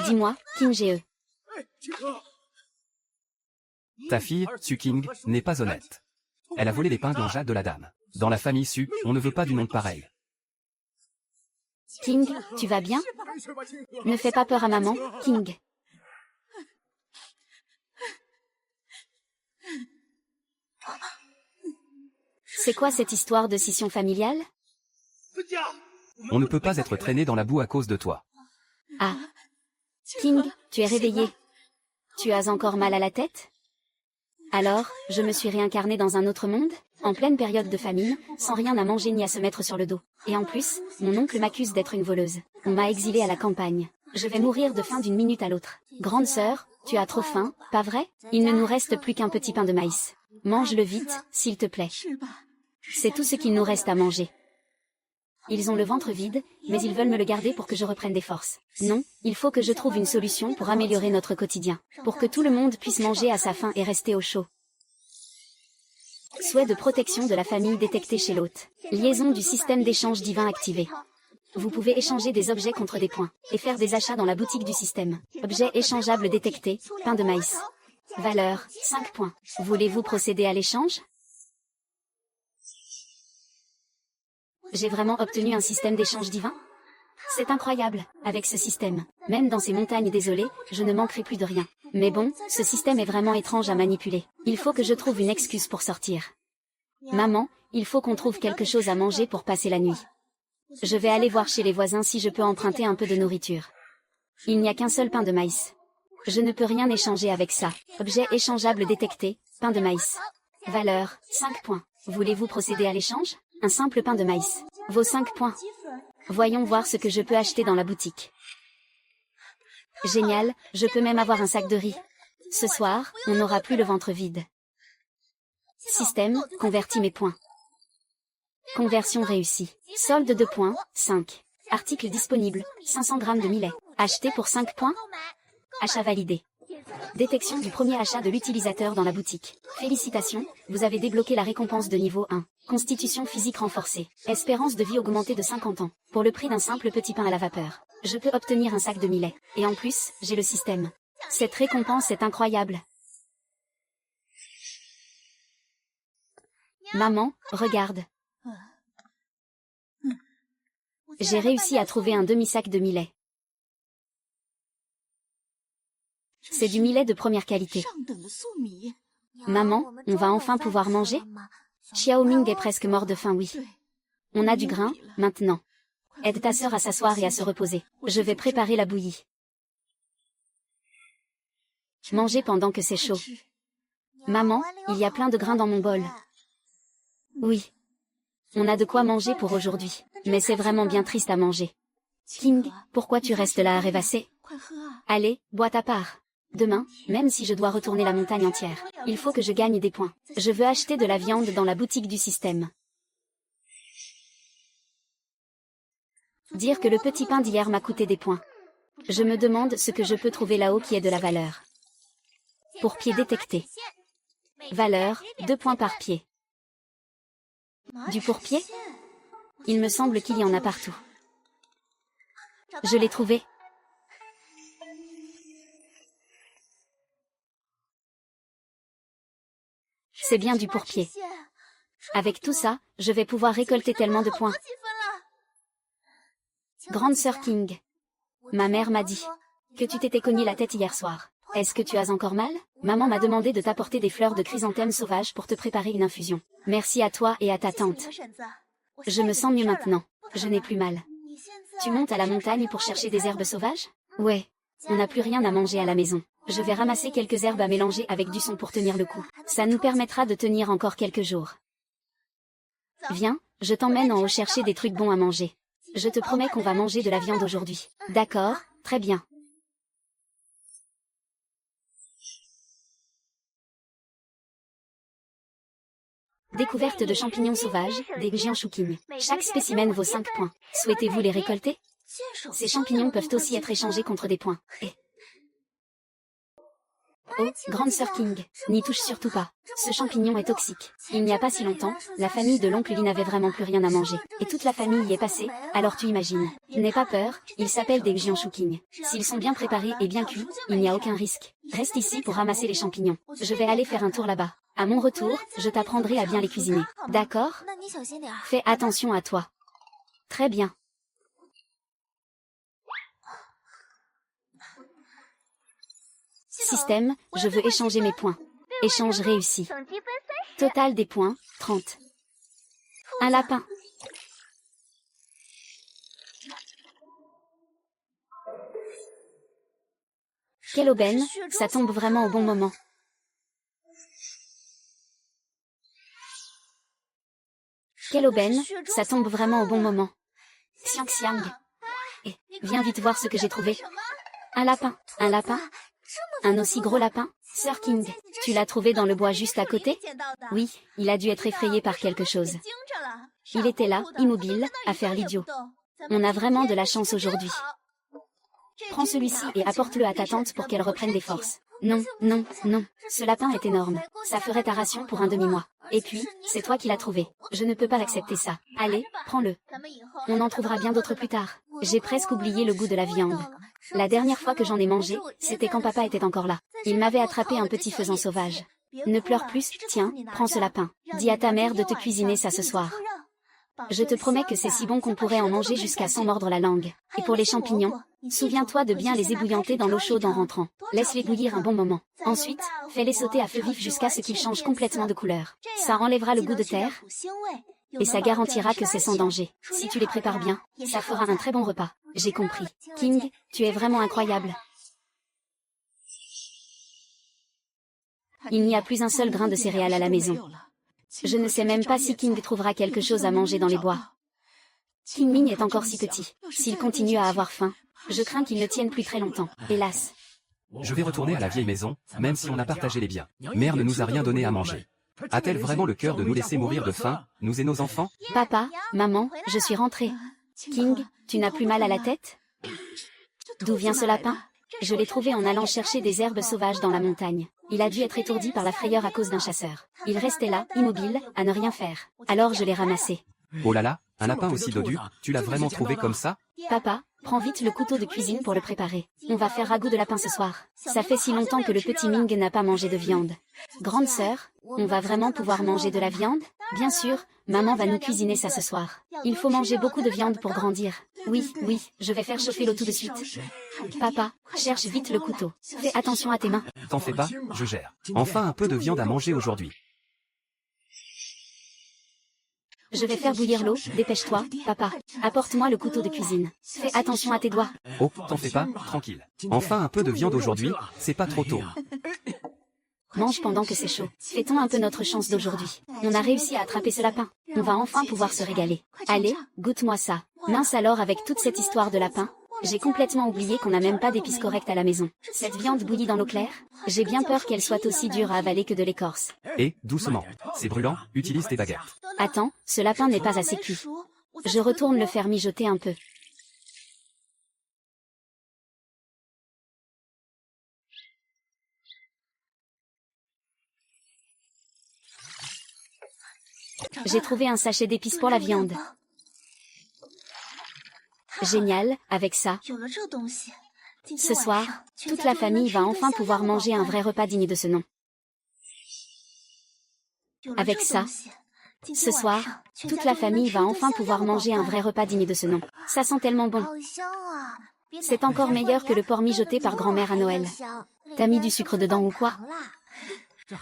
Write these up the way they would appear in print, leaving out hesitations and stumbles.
Dis-moi, King Ge. Ta fille, Su King, n'est pas honnête. Elle a volé l'épingle en jade de la dame. Dans la famille Su, on ne veut pas du monde pareil. King, tu vas bien? Ne fais pas peur à maman, King. C'est quoi cette histoire de scission familiale? On ne peut pas être traîné dans la boue à cause de toi. Ah. King, tu es réveillé. Tu as encore mal à la tête? Alors, je me suis réincarnée dans un autre monde, en pleine période de famine, sans rien à manger ni à se mettre sur le dos. Et en plus, mon oncle m'accuse d'être une voleuse. On m'a exilée à la campagne. Je vais mourir de faim d'une minute à l'autre. Grande sœur, tu as trop faim, pas vrai? Il ne nous reste plus qu'un petit pain de maïs. Mange-le vite, s'il te plaît. C'est tout ce qu'il nous reste à manger. Ils ont le ventre vide, mais ils veulent me le garder pour que je reprenne des forces. Non, il faut que je trouve une solution pour améliorer notre quotidien, pour que tout le monde puisse manger à sa faim et rester au chaud. Souhait de protection de la famille détecté chez l'hôte. Liaison du système d'échange divin activé. Vous pouvez échanger des objets contre des points, et faire des achats dans la boutique du système. Objet échangeable détecté, pain de maïs. Valeur, 5 points. Voulez-vous procéder à l'échange? J'ai vraiment obtenu un système d'échange divin? C'est incroyable, avec ce système. Même dans ces montagnes désolées, je ne manquerai plus de rien. Mais bon, ce système est vraiment étrange à manipuler. Il faut que je trouve une excuse pour sortir. Maman, il faut qu'on trouve quelque chose à manger pour passer la nuit. Je vais aller voir chez les voisins si je peux emprunter un peu de nourriture. Il n'y a qu'un seul pain de maïs. Je ne peux rien échanger avec ça. Objet échangeable détecté, pain de maïs. Valeur, 5 points. Voulez-vous procéder à l'échange? Un simple pain de maïs. Vaut 5 points. Voyons voir ce que je peux acheter dans la boutique. Génial, je peux même avoir un sac de riz. Ce soir, on n'aura plus le ventre vide. Système, convertit mes points. Conversion réussie. Solde de points, 5. Article disponible, 500 g de millet. Acheté pour 5 points. Achat validé. Détection du premier achat de l'utilisateur dans la boutique. Félicitations, vous avez débloqué la récompense de niveau 1. Constitution physique renforcée. Espérance de vie augmentée de 50 ans. Pour le prix d'un simple petit pain à la vapeur. Je peux obtenir un sac de millet. Et en plus, j'ai le système. Cette récompense est incroyable. Maman, regarde. J'ai réussi à trouver un demi-sac de millet. C'est du millet de première qualité. Maman, on va enfin pouvoir manger? Xiaoming est presque mort de faim, oui. On a du grain, maintenant. Aide ta sœur à s'asseoir et à se reposer. Je vais préparer la bouillie. Mangez pendant que c'est chaud. Maman, il y a plein de grains dans mon bol. Oui. On a de quoi manger pour aujourd'hui. Mais c'est vraiment bien triste à manger. King, pourquoi tu restes là à rêvasser? Allez, bois ta part. Demain, même si je dois retourner la montagne entière, il faut que je gagne des points. Je veux acheter de la viande dans la boutique du système. Dire que le petit pain d'hier m'a coûté des points. Je me demande ce que je peux trouver là-haut qui ait de la valeur. Pour pied détecté. Valeur, 2 points par pied. Du pour-pied? Il me semble qu'il y en a partout. Je l'ai trouvé. C'est bien du pour-pied. Avec tout ça, je vais pouvoir récolter tellement de points. Grande sœur King. Ma mère m'a dit que tu t'étais cogné la tête hier soir. Est-ce que tu as encore mal? Maman m'a demandé de t'apporter des fleurs de chrysanthème sauvages pour te préparer une infusion. Merci à toi et à ta tante. Je me sens mieux maintenant. Je n'ai plus mal. Tu montes à la montagne pour chercher des herbes sauvages? Ouais. On n'a plus rien à manger à la maison. Je vais ramasser quelques herbes à mélanger avec du son pour tenir le coup. Ça nous permettra de tenir encore quelques jours. Viens, je t'emmène en haut chercher des trucs bons à manger. Je te promets qu'on va manger de la viande aujourd'hui. D'accord, très bien. Découverte de champignons sauvages, des jianshuqing. Chaque spécimen vaut 5 points. Souhaitez-vous les récolter? Ces champignons peuvent aussi être échangés contre des points. Oh, grande sœur King, n'y touche surtout pas. Ce champignon est toxique. Il n'y a pas si longtemps, la famille de l'oncle Lee n'avait vraiment plus rien à manger. Et toute la famille y est passée, alors tu imagines. N'aie pas peur, ils s'appellent des Jianshu King. S'ils sont bien préparés et bien cuits, il n'y a aucun risque. Reste ici pour ramasser les champignons. Je vais aller faire un tour là-bas. À mon retour, je t'apprendrai à bien les cuisiner. D'accord? Fais attention à toi. Très bien. Système, je veux échanger mes points. Échange réussi. Total des points, 30. Un lapin. Quelle aubaine, ça tombe vraiment au bon moment. Quelle aubaine, ça tombe vraiment au bon moment. Xiang Xiang. Et, viens vite voir ce que j'ai trouvé. Un lapin. Un lapin? Un aussi gros lapin? Sir King, tu l'as trouvé dans le bois juste à côté? Oui, il a dû être effrayé par quelque chose. Il était là, immobile, à faire l'idiot. On a vraiment de la chance aujourd'hui. Prends celui-ci et apporte-le à ta tante pour qu'elle reprenne des forces. Non, non, non, ce lapin est énorme. Ça ferait ta ration pour un demi-mois. Et puis, c'est toi qui l'as trouvé. Je ne peux pas accepter ça. Allez, prends-le. On en trouvera bien d'autres plus tard. J'ai presque oublié le goût de la viande. La dernière fois que j'en ai mangé, c'était quand papa était encore là. Il m'avait attrapé un petit faisan sauvage. Ne pleure plus, tiens, prends ce lapin. Dis à ta mère de te cuisiner ça ce soir. Je te promets que c'est si bon qu'on pourrait en manger jusqu'à s'en mordre la langue. Et pour les champignons, souviens-toi de bien les ébouillanter dans l'eau chaude en rentrant. Laisse-les bouillir un bon moment. Ensuite, fais-les sauter à feu vif jusqu'à ce qu'ils changent complètement de couleur. Ça enlèvera le goût de terre et ça garantira que c'est sans danger. Si tu les prépares bien, ça fera un très bon repas. J'ai compris. King, tu es vraiment incroyable. Il n'y a plus un seul grain de céréales à la maison. Je ne sais même pas si King trouvera quelque chose à manger dans les bois. King Ming est encore si petit. S'il continue à avoir faim, je crains qu'il ne tienne plus très longtemps, hélas. Je vais retourner à la vieille maison, même si on a partagé les biens. Mère ne nous a rien donné à manger. A-t-elle vraiment le cœur de nous laisser mourir de faim, nous et nos enfants? Papa, maman, je suis rentrée. King, tu n'as plus mal à la tête? D'où vient ce lapin? Je l'ai trouvé en allant chercher des herbes sauvages dans la montagne. Il a dû être étourdi par la frayeur à cause d'un chasseur. Il restait là, immobile, à ne rien faire. Alors je l'ai ramassé. Oh là là, un lapin aussi dodu, tu l'as vraiment trouvé comme ça? Papa, prends vite le couteau de cuisine pour le préparer. On va faire ragoût de lapin ce soir. Ça fait si longtemps que le petit Ming n'a pas mangé de viande. Grande sœur, on va vraiment pouvoir manger de la viande? Bien sûr, maman va nous cuisiner ça ce soir. Il faut manger beaucoup de viande pour grandir. Oui, oui, je vais faire chauffer l'eau tout de suite. Papa, cherche vite le couteau. Fais attention à tes mains. T'en fais pas, je gère. Enfin un peu de viande à manger aujourd'hui. Je vais faire bouillir l'eau, dépêche-toi, papa. Apporte-moi le couteau de cuisine. Fais attention à tes doigts. Oh, t'en fais pas, tranquille. Enfin un peu de viande aujourd'hui, c'est pas trop tôt. Mange pendant que c'est chaud. Fêtons un peu notre chance d'aujourd'hui. On a réussi à attraper ce lapin. On va enfin pouvoir se régaler. Allez, goûte-moi ça. Mince alors avec toute cette histoire de lapin. J'ai complètement oublié qu'on n'a même pas d'épices correctes à la maison. Cette viande bouillie dans l'eau claire, j'ai bien peur qu'elle soit aussi dure à avaler que de l'écorce. Et, doucement. C'est brûlant, utilise tes baguettes. Attends, ce lapin n'est pas assez cuit. Je retourne le faire mijoter un peu. J'ai trouvé un sachet d'épices pour la viande. Génial, avec ça. Ce soir, toute la famille va enfin pouvoir manger un vrai repas digne de ce nom. Avec ça. Ce soir, toute la famille va enfin pouvoir manger un vrai repas digne de ce nom. Ça sent tellement bon. C'est encore meilleur que le porc mijoté par grand-mère à Noël. T'as mis du sucre dedans ou quoi?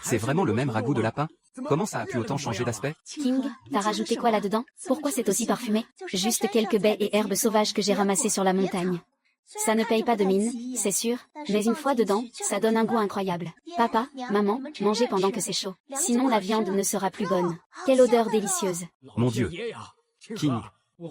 C'est vraiment le même ragoût de lapin? Comment ça a pu autant changer d'aspect? King, t'as rajouté quoi là-dedans? Pourquoi c'est aussi parfumé? Juste quelques baies et herbes sauvages que j'ai ramassées sur la montagne. Ça ne paye pas de mine, c'est sûr, mais une fois dedans, ça donne un goût incroyable. Papa, maman, mangez pendant que c'est chaud. Sinon la viande ne sera plus bonne. Quelle odeur délicieuse. Mon Dieu. King,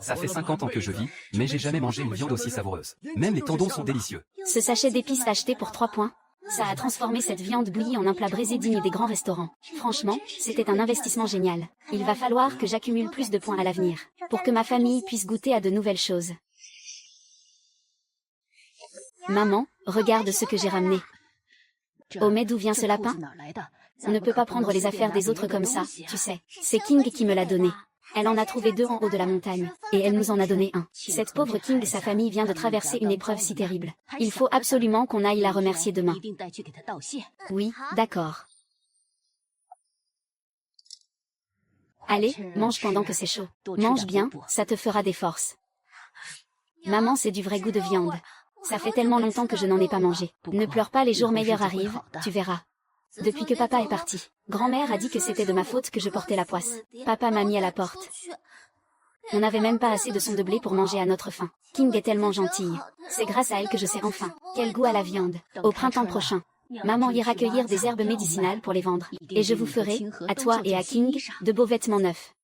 ça fait 50 ans que je vis, mais j'ai jamais mangé une viande aussi savoureuse. Même les tendons sont délicieux. Ce sachet d'épices acheté pour 3 points. Ça a transformé cette viande bouillie en un plat braisé digne des grands restaurants. Franchement, c'était un investissement génial. Il va falloir que j'accumule plus de points à l'avenir, pour que ma famille puisse goûter à de nouvelles choses. Maman, regarde ce que j'ai ramené. Oh mais d'où vient ce lapin? On ne peut pas prendre les affaires des autres comme ça, tu sais. C'est King qui me l'a donné. Elle en a trouvé 2 en haut de la montagne, et elle nous en a donné un. Cette pauvre King et sa famille vient de traverser une épreuve si terrible. Il faut absolument qu'on aille la remercier demain. Oui, d'accord. Allez, mange pendant que c'est chaud. Mange bien, ça te fera des forces. Maman, c'est du vrai goût de viande. Ça fait tellement longtemps que je n'en ai pas mangé. Ne pleure pas, les jours meilleurs arrivent, tu verras. Depuis que papa est parti, grand-mère a dit que c'était de ma faute que je portais la poisse. Papa m'a mis à la porte. On n'avait même pas assez de son de blé pour manger à notre faim. King est tellement gentille. C'est grâce à elle que je sais enfin quel goût a la viande. Au printemps prochain, maman ira cueillir des herbes médicinales pour les vendre. Et je vous ferai, à toi et à King, de beaux vêtements neufs.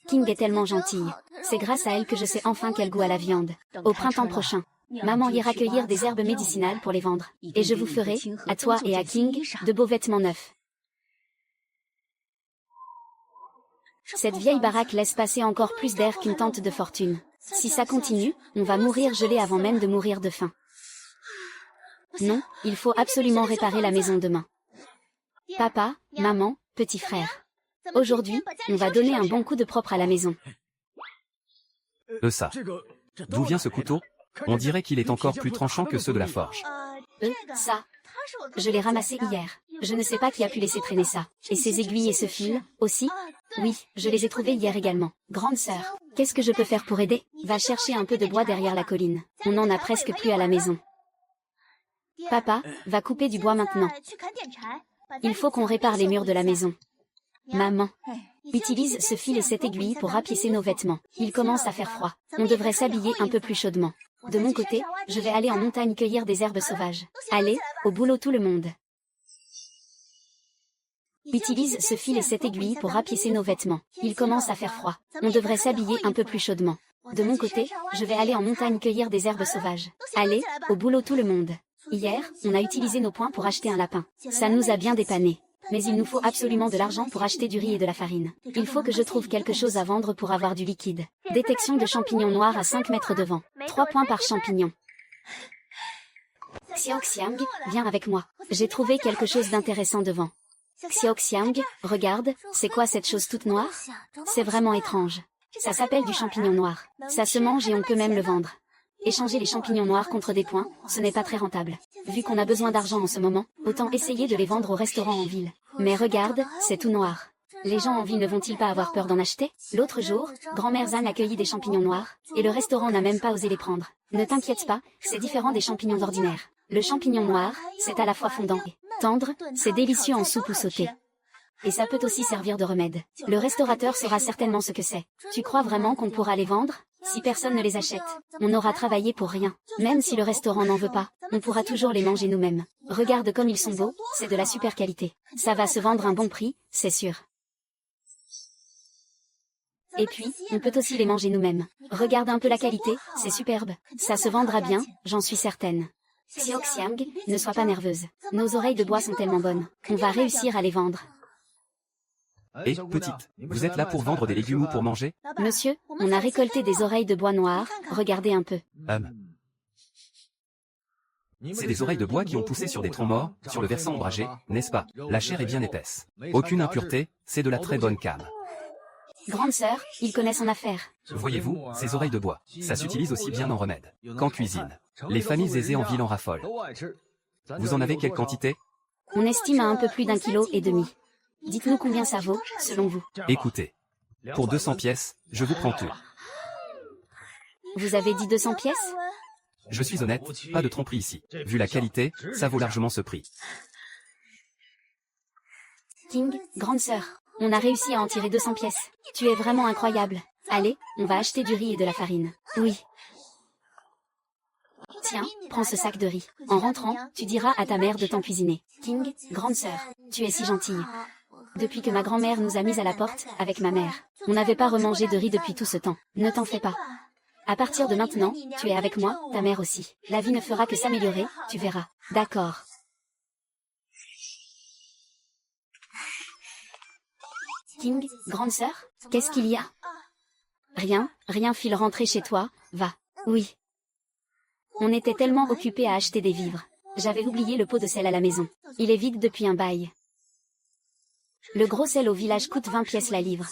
King est tellement gentille. C'est grâce à elle que je sais enfin quel goût a la viande. Au printemps prochain, maman ira cueillir des herbes médicinales pour les vendre. Et je vous ferai, à toi et à King, de beaux vêtements neufs. Cette vieille baraque laisse passer encore plus d'air qu'une tente de fortune. Si ça continue, on va mourir gelé avant même de mourir de faim. Non, il faut absolument réparer la maison demain. Papa, maman, petit frère. Aujourd'hui, on va donner un bon coup de propre à la maison. Ça. D'où vient ce couteau? On dirait qu'il est encore plus tranchant que ceux de la forge. Ça. Je l'ai ramassé hier. Je ne sais pas qui a pu laisser traîner ça. Et ces aiguilles et ce fil, aussi? Oui, je les ai trouvés hier également. Grande sœur, qu'est-ce que je peux faire pour aider? Va chercher un peu de bois derrière la colline. On n'en a presque plus à la maison. Papa, va couper du bois maintenant. Il faut qu'on répare les murs de la maison. Maman, utilise ce fil et cette aiguille pour rapiécer nos vêtements. Il commence à faire froid. On devrait s'habiller un peu plus chaudement. De mon côté, je vais aller en montagne cueillir des herbes sauvages. Allez, au boulot tout le monde. Utilise ce fil et cette aiguille pour rapiécer nos vêtements. Il commence à faire froid. On devrait s'habiller un peu plus chaudement. De mon côté, je vais aller en montagne cueillir des herbes sauvages. Allez, au boulot tout le monde. Hier, on a utilisé nos points pour acheter un lapin. Ça nous a bien dépannés. Mais il nous faut absolument de l'argent pour acheter du riz et de la farine. Il faut que je trouve quelque chose à vendre pour avoir du liquide. Détection de champignons noirs à 5 mètres devant. 3 points par champignon. Xiaoxiang, viens avec moi. J'ai trouvé quelque chose d'intéressant devant. Xiaoxiang, regarde, c'est quoi cette chose toute noire? C'est vraiment étrange. Ça s'appelle du champignon noir. Ça se mange et on peut même le vendre. Échanger les champignons noirs contre des points, ce n'est pas très rentable. Vu qu'on a besoin d'argent en ce moment, autant essayer de les vendre au restaurant en ville. Mais regarde, c'est tout noir. Les gens en ville ne vont-ils pas avoir peur d'en acheter? L'autre jour, grand-mère Zan a cueilli des champignons noirs, et le restaurant n'a même pas osé les prendre. Ne t'inquiète pas, c'est différent des champignons ordinaires. Le champignon noir, c'est à la fois fondant et tendre, c'est délicieux en soupe ou sauté. Et ça peut aussi servir de remède. Le restaurateur saura certainement ce que c'est. Tu crois vraiment qu'on pourra les vendre? Si personne ne les achète, on aura travaillé pour rien. Même si le restaurant n'en veut pas, on pourra toujours les manger nous-mêmes. Regarde comme ils sont beaux, c'est de la super qualité. Ça va se vendre un bon prix, c'est sûr. Et puis, on peut aussi les manger nous-mêmes. Regarde un peu la qualité, c'est superbe. Ça se vendra bien, j'en suis certaine. Xiaoxiang, ne sois pas nerveuse. Nos oreilles de bois sont tellement bonnes. On va réussir à les vendre. Et, petite, vous êtes là pour vendre des légumes ou pour manger? Monsieur, on a récolté des oreilles de bois noires, regardez un peu. C'est des oreilles de bois qui ont poussé sur des troncs morts, sur le versant ombragé, n'est-ce pas? La chair est bien épaisse. Aucune impureté, c'est de la très bonne came. Grande sœur, il connaît son affaire. Voyez-vous, ces oreilles de bois, ça s'utilise aussi bien en remède qu'en cuisine. Les familles aisées en ville en raffolent. Vous en avez quelle quantité? On estime à un peu plus d'1,5 kg. Dites-nous combien ça vaut, selon vous. Écoutez, pour 200 pièces, je vous prends tout. Vous avez dit 200 pièces? Je suis honnête, pas de tromperie ici. Vu la qualité, ça vaut largement ce prix. King, grande sœur, on a réussi à en tirer 200 pièces. Tu es vraiment incroyable. Allez, on va acheter du riz et de la farine. Oui. Tiens, prends ce sac de riz. En rentrant, tu diras à ta mère de t'en cuisiner. King, grande sœur, tu es si gentille. Depuis que ma grand-mère nous a mis à la porte, avec ma mère, on n'avait pas remangé de riz depuis tout ce temps. Ne t'en fais pas. À partir de maintenant, tu es avec moi, ta mère aussi. La vie ne fera que s'améliorer, tu verras. D'accord. King, grande sœur, qu'est-ce qu'il y a? Rien, rien, file rentrer chez toi, va. Oui. On était tellement occupés à acheter des vivres. J'avais oublié le pot de sel à la maison. Il est vide depuis un bail. Le gros sel au village coûte 20 pièces la livre.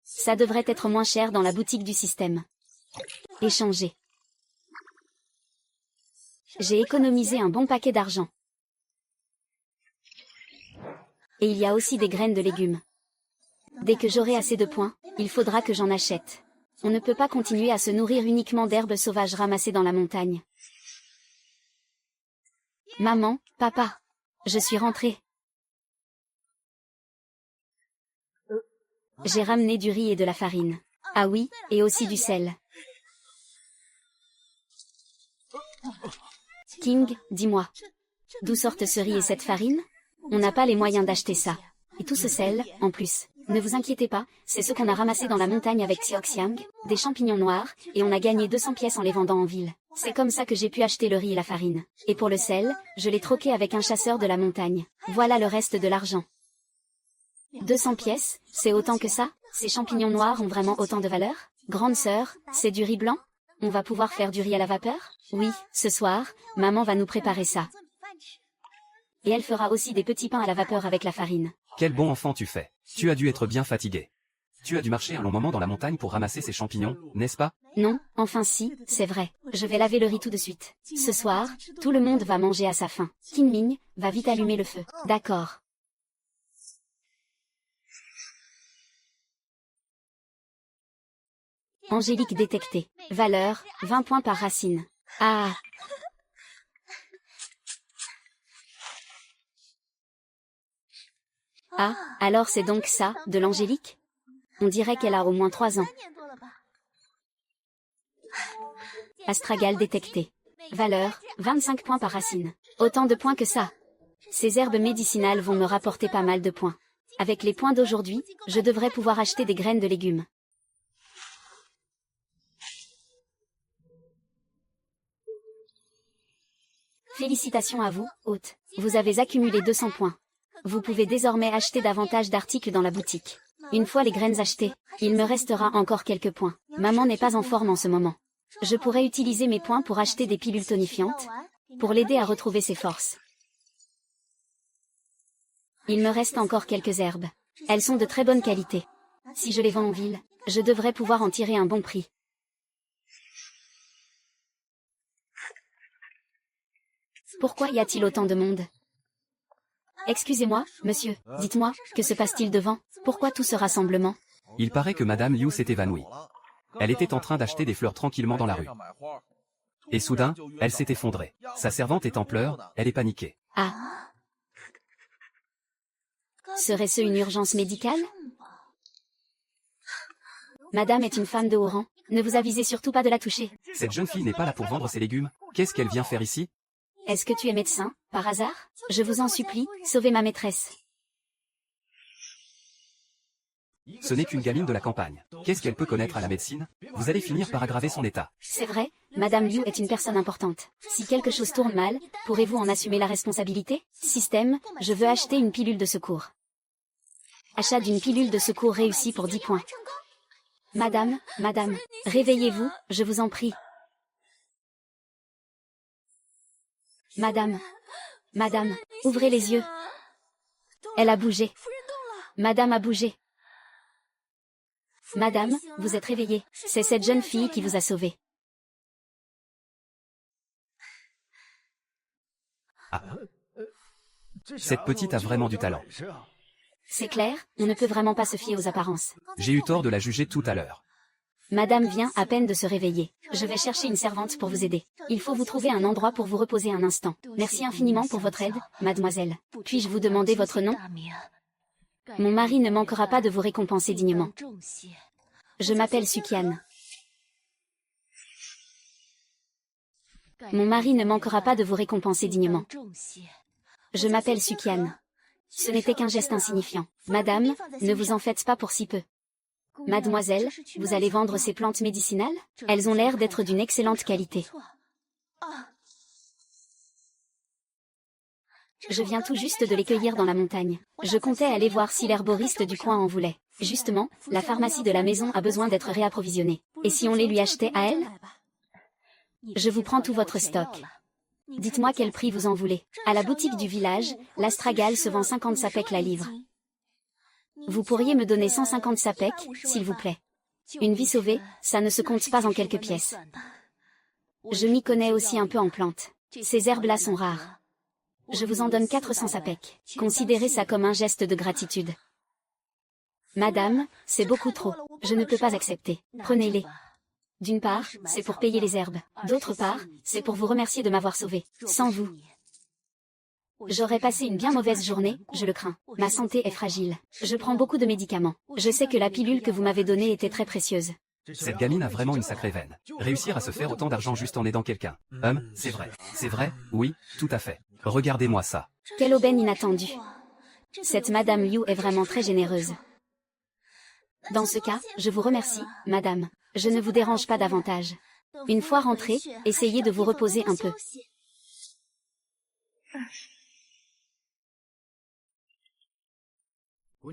Ça devrait être moins cher dans la boutique du système. Échanger. J'ai économisé un bon paquet d'argent. Et il y a aussi des graines de légumes. Dès que j'aurai assez de points, il faudra que j'en achète. On ne peut pas continuer à se nourrir uniquement d'herbes sauvages ramassées dans la montagne. Maman, papa, je suis rentrée. J'ai ramené du riz et de la farine. Ah oui, et aussi du sel. King, dis-moi. D'où sortent ce riz et cette farine? On n'a pas les moyens d'acheter ça. Et tout ce sel, en plus. Ne vous inquiétez pas, c'est ce qu'on a ramassé dans la montagne avec Xiaoxiang, des champignons noirs, et on a gagné 200 pièces en les vendant en ville. C'est comme ça que j'ai pu acheter le riz et la farine. Et pour le sel, je l'ai troqué avec un chasseur de la montagne. Voilà le reste de l'argent. 200 pièces, c'est autant que ça? Ces champignons noirs ont vraiment autant de valeur? Grande sœur, c'est du riz blanc? On va pouvoir faire du riz à la vapeur? Oui, ce soir, maman va nous préparer ça. Et elle fera aussi des petits pains à la vapeur avec la farine. Quel bon enfant tu fais. Tu as dû être bien fatigué. Tu as dû marcher un long moment dans la montagne pour ramasser ces champignons, n'est-ce pas? Non, enfin si, c'est vrai. Je vais laver le riz tout de suite. Ce soir, tout le monde va manger à sa faim. Kinming, va vite allumer le feu. D'accord. Angélique détectée. Valeur, 20 points par racine. Ah. Ah, alors c'est donc ça, de l'angélique? On dirait qu'elle a au moins 3 ans. Astragal détecté. Valeur, 25 points par racine. Autant de points que ça. Ces herbes médicinales vont me rapporter pas mal de points. Avec les points d'aujourd'hui, je devrais pouvoir acheter des graines de légumes. Félicitations à vous, hôte. Vous avez accumulé 200 points. Vous pouvez désormais acheter davantage d'articles dans la boutique. Une fois les graines achetées, il me restera encore quelques points. Maman n'est pas en forme en ce moment. Je pourrais utiliser mes points pour acheter des pilules tonifiantes, pour l'aider à retrouver ses forces. Il me reste encore quelques herbes. Elles sont de très bonne qualité. Si je les vends en ville, je devrais pouvoir en tirer un bon prix. Pourquoi y a-t-il autant de monde? Excusez-moi, monsieur, dites-moi, que se passe-t-il devant? Pourquoi tout ce rassemblement? Il paraît que Madame Liu s'est évanouie. Elle était en train d'acheter des fleurs tranquillement dans la rue. Et soudain, elle s'est effondrée. Sa servante est en pleurs, elle est paniquée. Ah. Serait-ce une urgence médicale? Madame est une femme de haut rang, ne vous avisez surtout pas de la toucher. Cette jeune fille n'est pas là pour vendre ses légumes, qu'est-ce qu'elle vient faire ici? Est-ce que tu es médecin, par hasard? Je vous en supplie, sauvez ma maîtresse. Ce n'est qu'une gamine de la campagne. Qu'est-ce qu'elle peut connaître à la médecine? Vous allez finir par aggraver son état. C'est vrai, Madame Liu est une personne importante. Si quelque chose tourne mal, pourrez-vous en assumer la responsabilité? Système, je veux acheter une pilule de secours. Achat d'une pilule de secours réussi pour 10 points. Madame, réveillez-vous, je vous en prie. Madame, ouvrez les yeux. Elle a bougé. Madame a bougé. Madame, vous êtes réveillée. C'est cette jeune fille qui vous a sauvé. Ah. Cette petite a vraiment du talent. C'est clair, on ne peut vraiment pas se fier aux apparences. J'ai eu tort de la juger tout à l'heure. Madame vient à peine de se réveiller. Je vais chercher une servante pour vous aider. Il faut vous trouver un endroit pour vous reposer un instant. Merci infiniment pour votre aide, mademoiselle. Puis-je vous demander votre nom? Mon mari ne manquera pas de vous récompenser dignement. Je m'appelle Sukian. Mon mari ne manquera pas de vous récompenser dignement. Je m'appelle Sukian. Ce n'était qu'un geste insignifiant. Madame, ne vous en faites pas pour si peu. Mademoiselle, vous allez vendre ces plantes médicinales? Elles ont l'air d'être d'une excellente qualité. Je viens tout juste de les cueillir dans la montagne. Je comptais aller voir si l'herboriste du coin en voulait. Justement, la pharmacie de la maison a besoin d'être réapprovisionnée. Et si on les lui achetait à elle? Je vous prends tout votre stock. Dites-moi quel prix vous en voulez. À la boutique du village, l'astragale se vend 50 sapèques la livre. Vous pourriez me donner 150 sapèques, s'il vous plaît. Une vie sauvée, ça ne se compte pas en quelques pièces. Je m'y connais aussi un peu en plantes. Ces herbes-là sont rares. Je vous en donne 400 sapèques. Considérez ça comme un geste de gratitude. Madame, c'est beaucoup trop. Je ne peux pas accepter. Prenez-les. D'une part, c'est pour payer les herbes. D'autre part, c'est pour vous remercier de m'avoir sauvé. Sans vous, j'aurais passé une bien mauvaise journée, je le crains. Ma santé est fragile. Je prends beaucoup de médicaments. Je sais que la pilule que vous m'avez donnée était très précieuse. Cette gamine a vraiment une sacrée veine. Réussir à se faire autant d'argent juste en aidant quelqu'un. C'est vrai. C'est vrai, oui, tout à fait. Regardez-moi ça. Quelle aubaine inattendue. Cette Madame Liu est vraiment très généreuse. Dans ce cas, je vous remercie, Madame. Je ne vous dérange pas davantage. Une fois rentrée, essayez de vous reposer un peu.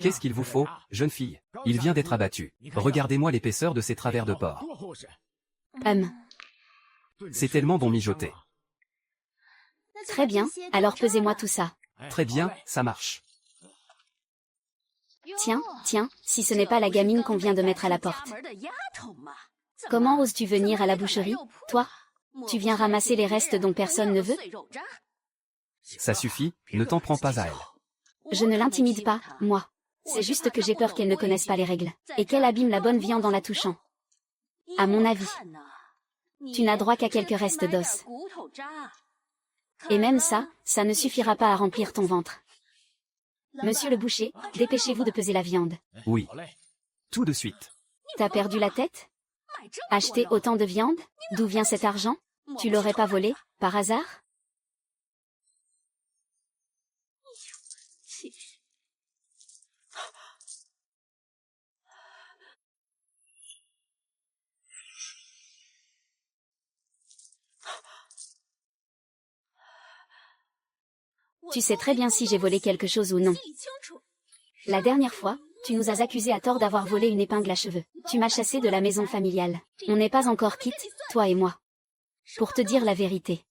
Qu'est-ce qu'il vous faut, jeune fille? Il vient d'être abattu. Regardez-moi l'épaisseur de ces travers de porc. C'est tellement bon mijoté. Très bien, alors pesez-moi tout ça. Très bien, ça marche. Tiens, si ce n'est pas la gamine qu'on vient de mettre à la porte. Comment oses-tu venir à la boucherie, toi? Tu viens ramasser les restes dont personne ne veut? Ça suffit, ne t'en prends pas à elle. Je ne l'intimide pas, moi. C'est juste que j'ai peur qu'elle ne connaisse pas les règles, et qu'elle abîme la bonne viande en la touchant. À mon avis, tu n'as droit qu'à quelques restes d'os. Et même ça ne suffira pas à remplir ton ventre. Monsieur le boucher, dépêchez-vous de peser la viande. Oui. Tout de suite. T'as perdu la tête? Acheter autant de viande? D'où vient cet argent? Tu l'aurais pas volé, par hasard? Tu sais très bien si j'ai volé quelque chose ou non. La dernière fois, tu nous as accusés à tort d'avoir volé une épingle à cheveux. Tu m'as chassé de la maison familiale. On n'est pas encore quittes, toi et moi. Pour te dire la vérité.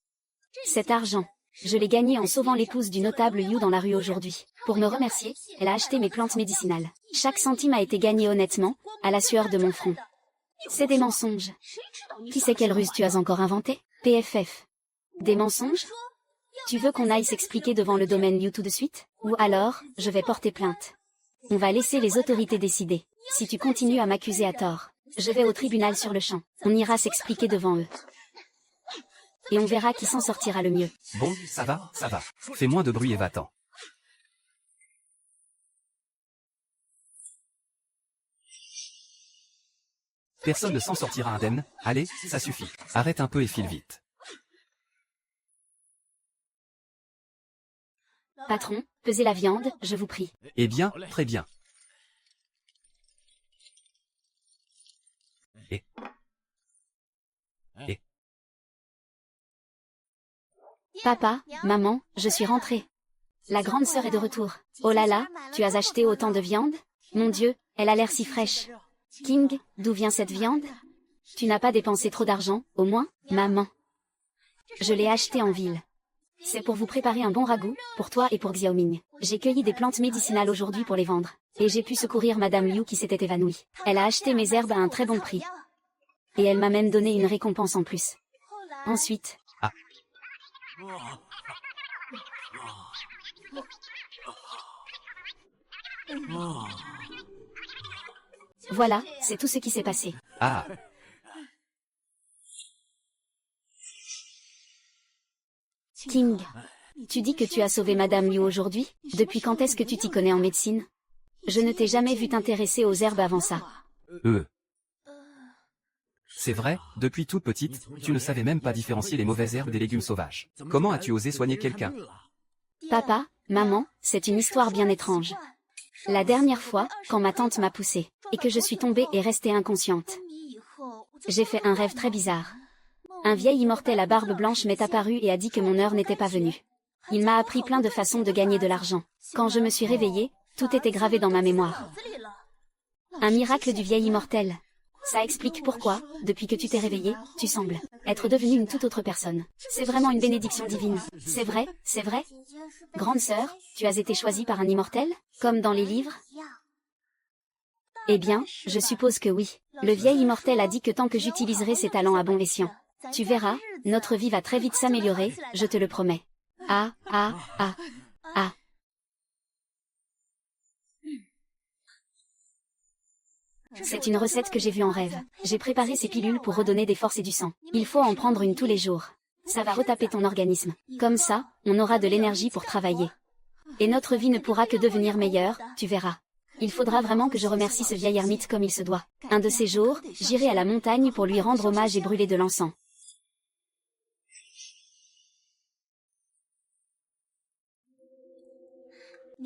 Cet argent, je l'ai gagné en sauvant l'épouse du notable Liu dans la rue aujourd'hui. Pour me remercier, elle a acheté mes plantes médicinales. Chaque centime a été gagné honnêtement, à la sueur de mon front. C'est des mensonges. Qui sait quelle ruse tu as encore inventée? PFF. Des mensonges? Tu veux qu'on aille s'expliquer devant le domaine Liu tout de suite? Ou alors, je vais porter plainte. On va laisser les autorités décider. Si tu continues à m'accuser à tort, je vais au tribunal sur le champ. On ira s'expliquer devant eux. Et on verra qui s'en sortira le mieux. Bon, ça va. Fais moins de bruit et va-t'en. Personne ne s'en sortira indemne. Allez, ça suffit. Arrête un peu et file vite. Patron, pesez la viande, je vous prie. Eh bien, très bien. Et Papa, maman, je suis rentrée. La grande sœur est de retour. Oh là là, tu as acheté autant de viande? Mon Dieu, elle a l'air si fraîche. King, d'où vient cette viande? Tu n'as pas dépensé trop d'argent, au moins, maman. Je l'ai achetée en ville. C'est pour vous préparer un bon ragoût, pour toi et pour Xiaoming. J'ai cueilli des plantes médicinales aujourd'hui pour les vendre. Et j'ai pu secourir Madame Liu qui s'était évanouie. Elle a acheté mes herbes à un très bon prix. Et elle m'a même donné une récompense en plus. Ensuite... Voilà, c'est tout ce qui s'est passé. Ah. King, tu dis que tu as sauvé Madame Liu aujourd'hui? Depuis quand est-ce que tu t'y connais en médecine? Je ne t'ai jamais vu t'intéresser aux herbes avant ça. C'est vrai, depuis toute petite, tu ne savais même pas différencier les mauvaises herbes des légumes sauvages. Comment as-tu osé soigner quelqu'un? Papa, maman, c'est une histoire bien étrange. La dernière fois, quand ma tante m'a poussée, et que je suis tombée et restée inconsciente, j'ai fait un rêve très bizarre. Un vieil immortel à barbe blanche m'est apparu et a dit que mon heure n'était pas venue. Il m'a appris plein de façons de gagner de l'argent. Quand je me suis réveillée, tout était gravé dans ma mémoire. Un miracle du vieil immortel. Ça explique pourquoi, depuis que tu t'es réveillée, tu sembles être devenue une toute autre personne. C'est vraiment une bénédiction divine. C'est vrai, c'est vrai? Grande sœur, tu as été choisie par un immortel, comme dans les livres? Eh bien, je suppose que oui. Le vieil immortel a dit que tant que j'utiliserai ses talents à bon escient. Tu verras, notre vie va très vite s'améliorer, je te le promets. Ah, ah, ah, ah. C'est une recette que j'ai vue en rêve. J'ai préparé ces pilules pour redonner des forces et du sang. Il faut en prendre une tous les jours. Ça va retaper ton organisme. Comme ça, on aura de l'énergie pour travailler. Et notre vie ne pourra que devenir meilleure, tu verras. Il faudra vraiment que je remercie ce vieil ermite comme il se doit. Un de ces jours, j'irai à la montagne pour lui rendre hommage et brûler de l'encens.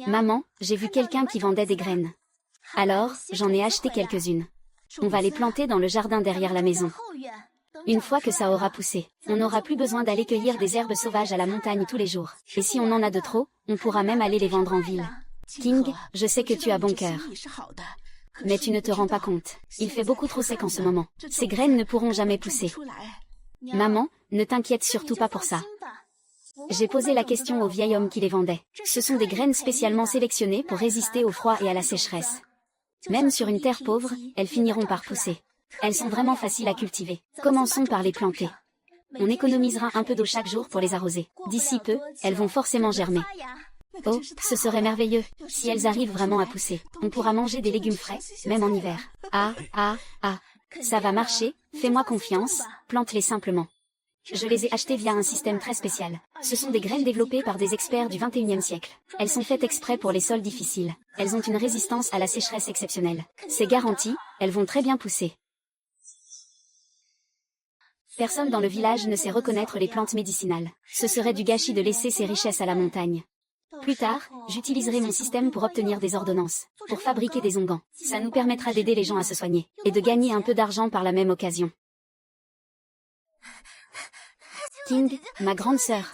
Maman, j'ai vu quelqu'un qui vendait des graines. Alors, j'en ai acheté quelques-unes. On va les planter dans le jardin derrière la maison. Une fois que ça aura poussé, on n'aura plus besoin d'aller cueillir des herbes sauvages à la montagne tous les jours. Et si on en a de trop, on pourra même aller les vendre en ville. King, je sais que tu as bon cœur. Mais tu ne te rends pas compte. Il fait beaucoup trop sec en ce moment. Ces graines ne pourront jamais pousser. Maman, ne t'inquiète surtout pas pour ça. J'ai posé la question au vieil homme qui les vendait. Ce sont des graines spécialement sélectionnées pour résister au froid et à la sécheresse. Même sur une terre pauvre, elles finiront par pousser. Elles sont vraiment faciles à cultiver. Commençons par les planter. On économisera un peu d'eau chaque jour pour les arroser. D'ici peu, elles vont forcément germer. Oh, ce serait merveilleux. Si elles arrivent vraiment à pousser, on pourra manger des légumes frais, même en hiver. Ah, ah, ah. Ça va marcher, fais-moi confiance, plante-les simplement. Je les ai achetées via un système très spécial. Ce sont des graines développées par des experts du 21e siècle. Elles sont faites exprès pour les sols difficiles. Elles ont une résistance à la sécheresse exceptionnelle. C'est garanti, elles vont très bien pousser. Personne dans le village ne sait reconnaître les plantes médicinales. Ce serait du gâchis de laisser ces richesses à la montagne. Plus tard, j'utiliserai mon système pour obtenir des ordonnances, pour fabriquer des onguents. Ça nous permettra d'aider les gens à se soigner, et de gagner un peu d'argent par la même occasion. King, ma grande sœur.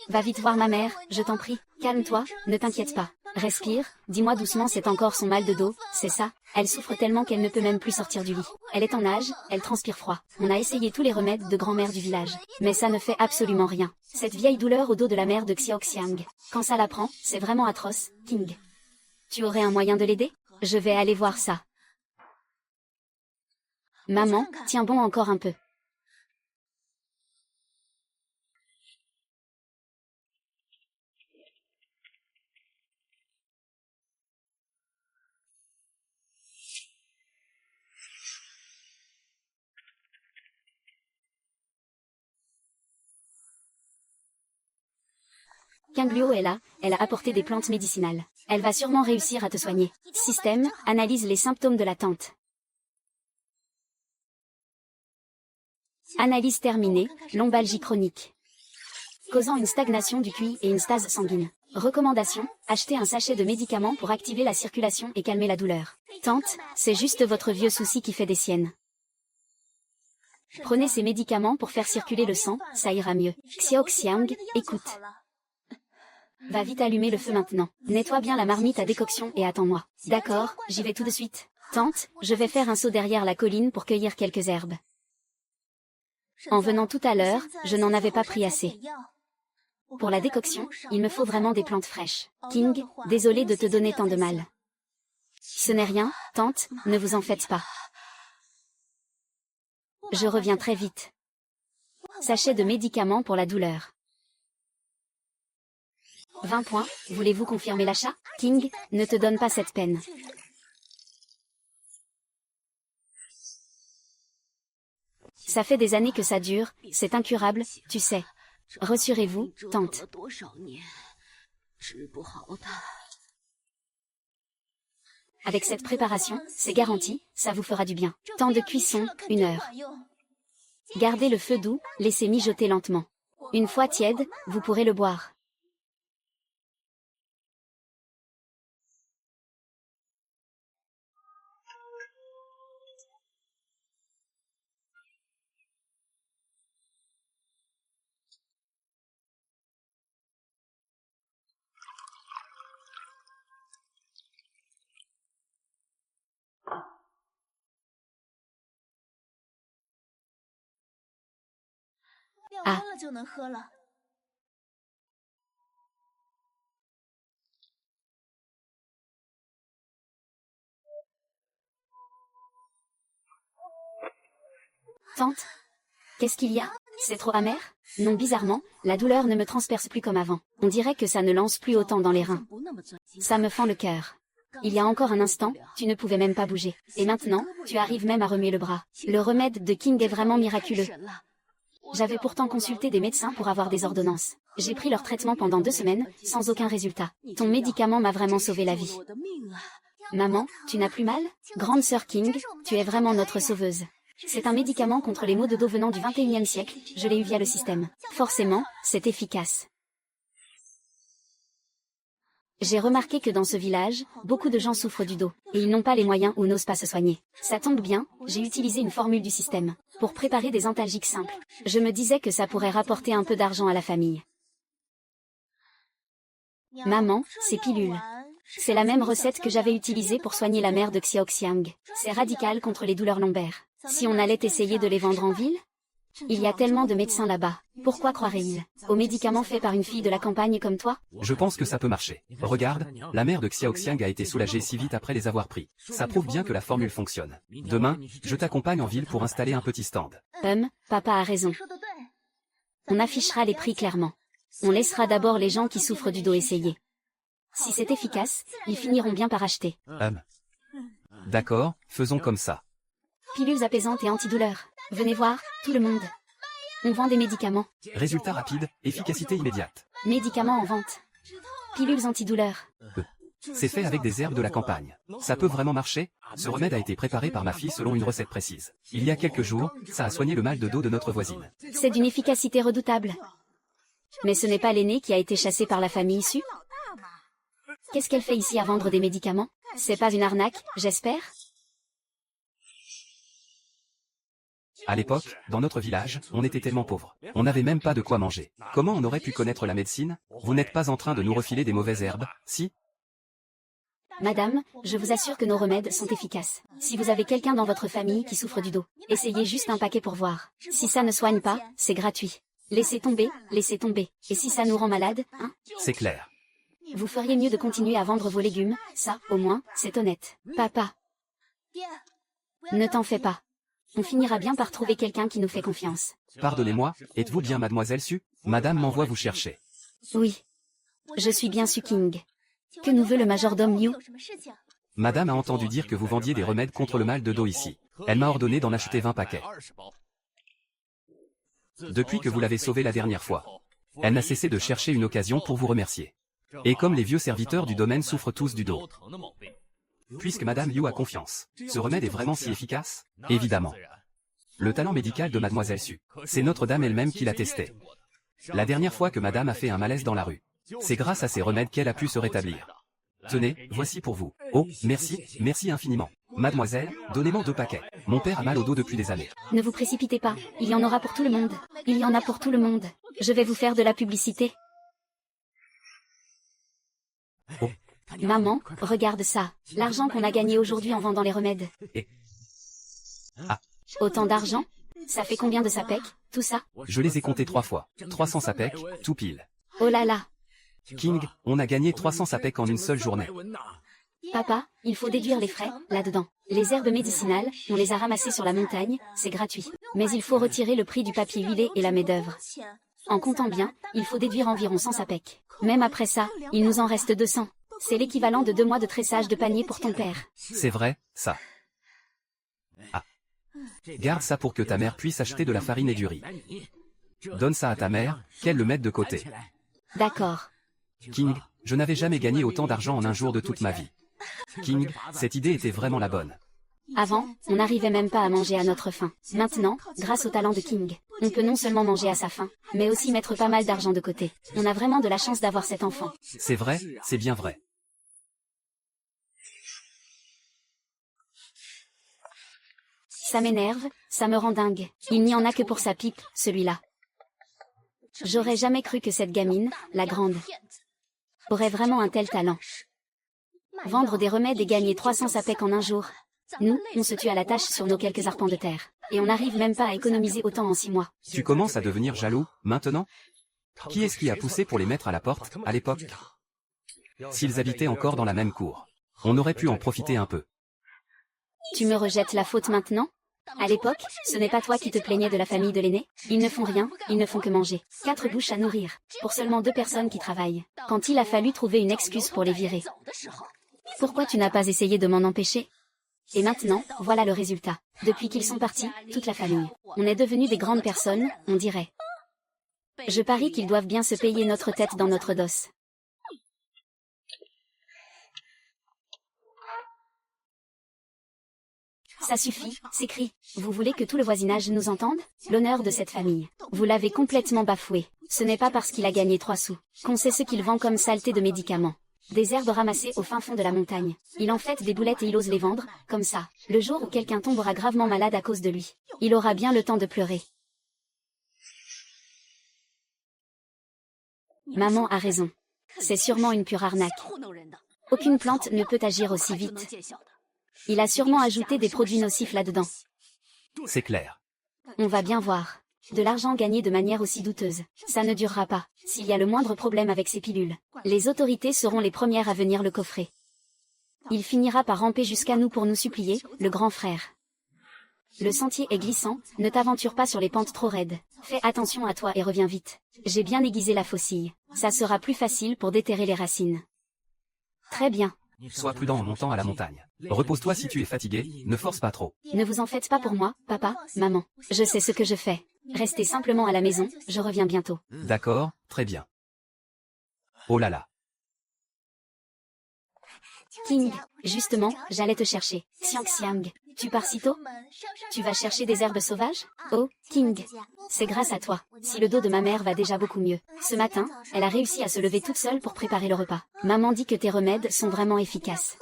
Va vite voir ma mère, je t'en prie. Calme-toi, ne t'inquiète pas. Respire, dis-moi doucement, c'est encore son mal de dos, c'est ça? Elle souffre tellement qu'elle ne peut même plus sortir du lit. Elle est en âge, elle transpire froid. On a essayé tous les remèdes de grand-mère du village, mais ça ne fait absolument rien. Cette vieille douleur au dos de la mère de Xiaoxiang. Quand ça la prend, c'est vraiment atroce, King. Tu aurais un moyen de l'aider? Je vais aller voir ça. Maman, tiens bon encore un peu. Qingluo est là, elle a apporté des plantes médicinales. Elle va sûrement réussir à te soigner. Système, analyse les symptômes de l'attente. Analyse terminée, lombalgie chronique. Causant une stagnation du QI et une stase sanguine. Recommandation, achetez un sachet de médicaments pour activer la circulation et calmer la douleur. Tante, c'est juste votre vieux souci qui fait des siennes. Prenez ces médicaments pour faire circuler le sang, ça ira mieux. Xiaoxiang, écoute. Va vite allumer le feu maintenant. Nettoie bien la marmite à décoction et attends-moi. D'accord, j'y vais tout de suite. Tante, je vais faire un saut derrière la colline pour cueillir quelques herbes. En venant tout à l'heure, je n'en avais pas pris assez. Pour la décoction, il me faut vraiment des plantes fraîches. King, désolé de te donner tant de mal. Ce n'est rien, tante, ne vous en faites pas. Je reviens très vite. Sachet de médicaments pour la douleur. 20 points, voulez-vous confirmer l'achat? King, ne te donne pas cette peine. Ça fait des années que ça dure, c'est incurable, tu sais. Rassurez-vous, tante. Avec cette préparation, c'est garanti, ça vous fera du bien. Temps de cuisson, 1 heure. Gardez le feu doux, laissez mijoter lentement. Une fois tiède, vous pourrez le boire. Ah. Tante? Qu'est-ce qu'il y a? C'est trop amer? Non, bizarrement, la douleur ne me transperce plus comme avant. On dirait que ça ne lance plus autant dans les reins. Ça me fend le cœur. Il y a encore un instant, tu ne pouvais même pas bouger. Et maintenant, tu arrives même à remuer le bras. Le remède de King est vraiment miraculeux. J'avais pourtant consulté des médecins pour avoir des ordonnances. J'ai pris leur traitement pendant 2 semaines, sans aucun résultat. Ton médicament m'a vraiment sauvé la vie. Maman, tu n'as plus mal? Grande sœur King, tu es vraiment notre sauveuse. C'est un médicament contre les maux de dos venant du 21e siècle, je l'ai eu via le système. Forcément, c'est efficace. J'ai remarqué que dans ce village, beaucoup de gens souffrent du dos, et ils n'ont pas les moyens ou n'osent pas se soigner. Ça tombe bien, j'ai utilisé une formule du système, pour préparer des antalgiques simples. Je me disais que ça pourrait rapporter un peu d'argent à la famille. Maman, ces pilules. C'est la même recette que j'avais utilisée pour soigner la mère de Xiaoxiang. C'est radical contre les douleurs lombaires. Si on allait essayer de les vendre en ville? Il y a tellement de médecins là-bas. Pourquoi croiraient-ils aux médicaments faits par une fille de la campagne comme toi? Je pense que ça peut marcher. Regarde, la mère de Xiaoxiang a été soulagée si vite après les avoir pris. Ça prouve bien que la formule fonctionne. Demain, je t'accompagne en ville pour installer un petit stand. Papa a raison. On affichera les prix clairement. On laissera d'abord les gens qui souffrent du dos essayer. Si c'est efficace, ils finiront bien par acheter. D'accord, faisons comme ça. Pilules apaisantes et antidouleurs. Venez voir, tout le monde. On vend des médicaments. Résultat rapide, efficacité immédiate. Médicaments en vente. Pilules antidouleurs. C'est fait avec des herbes de la campagne. Ça peut vraiment marcher? Ce remède a été préparé par ma fille selon une recette précise. Il y a quelques jours, ça a soigné le mal de dos de notre voisine. C'est d'une efficacité redoutable. Mais ce n'est pas l'aînée qui a été chassée par la famille issue? Qu'est-ce qu'elle fait ici à vendre des médicaments? C'est pas une arnaque, j'espère? À l'époque, dans notre village, on était tellement pauvres. On n'avait même pas de quoi manger. Comment on aurait pu connaître la médecine? Vous n'êtes pas en train de nous refiler des mauvaises herbes, si? Madame, je vous assure que nos remèdes sont efficaces. Si vous avez quelqu'un dans votre famille qui souffre du dos, essayez juste un paquet pour voir. Si ça ne soigne pas, c'est gratuit. Laissez tomber, laissez tomber. Et si ça nous rend malade, hein? C'est clair. Vous feriez mieux de continuer à vendre vos légumes, ça, au moins, c'est honnête. Papa. Ne t'en fais pas. On finira bien par trouver quelqu'un qui nous fait confiance. Pardonnez-moi, êtes-vous bien mademoiselle Su? Madame m'envoie vous chercher. Oui. Je suis bien Su King. Que nous veut le majordome Liu? Madame a entendu dire que vous vendiez des remèdes contre le mal de dos ici. Elle m'a ordonné d'en acheter 20 paquets. Depuis que vous l'avez sauvée la dernière fois. Elle n'a cessé de chercher une occasion pour vous remercier. Et comme les vieux serviteurs du domaine souffrent tous du dos. Puisque Madame Liu a confiance, ce remède est vraiment si efficace? Évidemment. Le talent médical de Mademoiselle Su. C'est Notre-Dame elle-même qui l'a testé. La dernière fois que Madame a fait un malaise dans la rue. C'est grâce à ces remèdes qu'elle a pu se rétablir. Tenez, voici pour vous. Oh, merci, merci infiniment. Mademoiselle, donnez-moi 2 paquets. Mon père a mal au dos depuis des années. Ne vous précipitez pas, il y en aura pour tout le monde. Il y en a pour tout le monde. Je vais vous faire de la publicité. Oh. Maman, regarde ça. L'argent qu'on a gagné aujourd'hui en vendant les remèdes. Autant d'argent? Ça fait combien de sapèques, tout ça? Je les ai comptés 3 fois. 300 sapèques, tout pile. Oh là là. King, on a gagné 300 sapèques en une seule journée. Papa, il faut déduire les frais, là-dedans. Les herbes médicinales, on les a ramassées sur la montagne, c'est gratuit. Mais il faut retirer le prix du papier huilé et la main-d'œuvre. En comptant bien, il faut déduire environ 100 sapèques. Même après ça, il nous en reste 200. C'est l'équivalent de 2 mois de tressage de panier pour ton père. C'est vrai, ça. Garde ça pour que ta mère puisse acheter de la farine et du riz. Donne ça à ta mère, qu'elle le mette de côté. D'accord. King, je n'avais jamais gagné autant d'argent en un jour de toute ma vie. King, cette idée était vraiment la bonne. Avant, on n'arrivait même pas à manger à notre faim. Maintenant, grâce au talent de King, on peut non seulement manger à sa faim, mais aussi mettre pas mal d'argent de côté. On a vraiment de la chance d'avoir cet enfant. C'est vrai, c'est bien vrai. Ça m'énerve, ça me rend dingue. Il n'y en a que pour sa pipe, celui-là. J'aurais jamais cru que cette gamine, la grande, aurait vraiment un tel talent. Vendre des remèdes et gagner 300 sapèques en un jour. Nous, on se tue à la tâche sur nos quelques arpents de terre. Et on n'arrive même pas à économiser autant en 6 mois. Tu commences à devenir jaloux, maintenant? Qui est-ce qui a poussé pour les mettre à la porte, à l'époque? S'ils habitaient encore dans la même cour, on aurait pu en profiter un peu. Tu me rejettes la faute maintenant? À l'époque, ce n'est pas toi qui te plaignais de la famille de l'aîné? Ils ne font rien, ils ne font que manger. 4 bouches à nourrir, pour seulement 2 personnes qui travaillent. Quand il a fallu trouver une excuse pour les virer. Pourquoi tu n'as pas essayé de m'en empêcher? Et maintenant, voilà le résultat. Depuis qu'ils sont partis, toute la famille. On est devenus des grandes personnes, on dirait. Je parie qu'ils doivent bien se payer notre tête dans notre dos. Ça suffit, s'écrie. Vous voulez que tout le voisinage nous entende? L'honneur de cette famille. Vous l'avez complètement bafoué. Ce n'est pas parce qu'il a gagné 3 sous qu'on sait ce qu'il vend comme saleté de médicaments. Des herbes ramassées au fin fond de la montagne. Il en fait des boulettes et il ose les vendre, comme ça. Le jour où quelqu'un tombera gravement malade à cause de lui, il aura bien le temps de pleurer. Maman a raison. C'est sûrement une pure arnaque. Aucune plante ne peut agir aussi vite. Il a sûrement ajouté des produits nocifs là-dedans. C'est clair. On va bien voir. De l'argent gagné de manière aussi douteuse, ça ne durera pas. S'il y a le moindre problème avec ces pilules, les autorités seront les premières à venir le coffrer. Il finira par ramper jusqu'à nous pour nous supplier, le grand frère. Le sentier est glissant, ne t'aventure pas sur les pentes trop raides. Fais attention à toi et reviens vite. J'ai bien aiguisé la faucille. Ça sera plus facile pour déterrer les racines. Très bien. Sois prudent en montant à la montagne. Repose-toi si tu es fatigué, ne force pas trop. Ne vous en faites pas pour moi, papa, maman. Je sais ce que je fais. Restez simplement à la maison, je reviens bientôt. D'accord, très bien. Oh là là. King, justement, j'allais te chercher. Xiang, tu pars si tôt? Tu vas chercher des herbes sauvages? Oh, King, c'est grâce à toi. Si le dos de ma mère va déjà beaucoup mieux. Ce matin, elle a réussi à se lever toute seule pour préparer le repas. Maman dit que tes remèdes sont vraiment efficaces.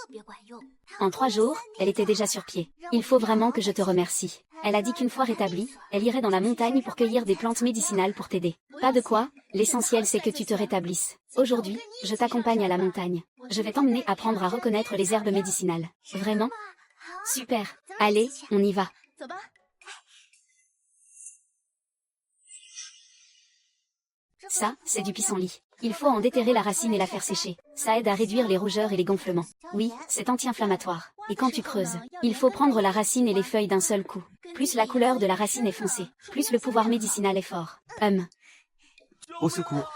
En 3 jours, elle était déjà sur pied. Il faut vraiment que je te remercie. Elle a dit qu'une fois rétablie, elle irait dans la montagne pour cueillir des plantes médicinales pour t'aider. Pas de quoi, l'essentiel c'est que tu te rétablisses. Aujourd'hui, je t'accompagne à la montagne. Je vais t'emmener apprendre à reconnaître les herbes médicinales. Vraiment? Super. Allez, on y va. Ça, c'est du pissenlit. Il faut en déterrer la racine et la faire sécher. Ça aide à réduire les rougeurs et les gonflements. Oui, c'est anti-inflammatoire. Et quand tu creuses, il faut prendre la racine et les feuilles d'un seul coup. Plus la couleur de la racine est foncée, plus le pouvoir médicinal est fort. Au secours.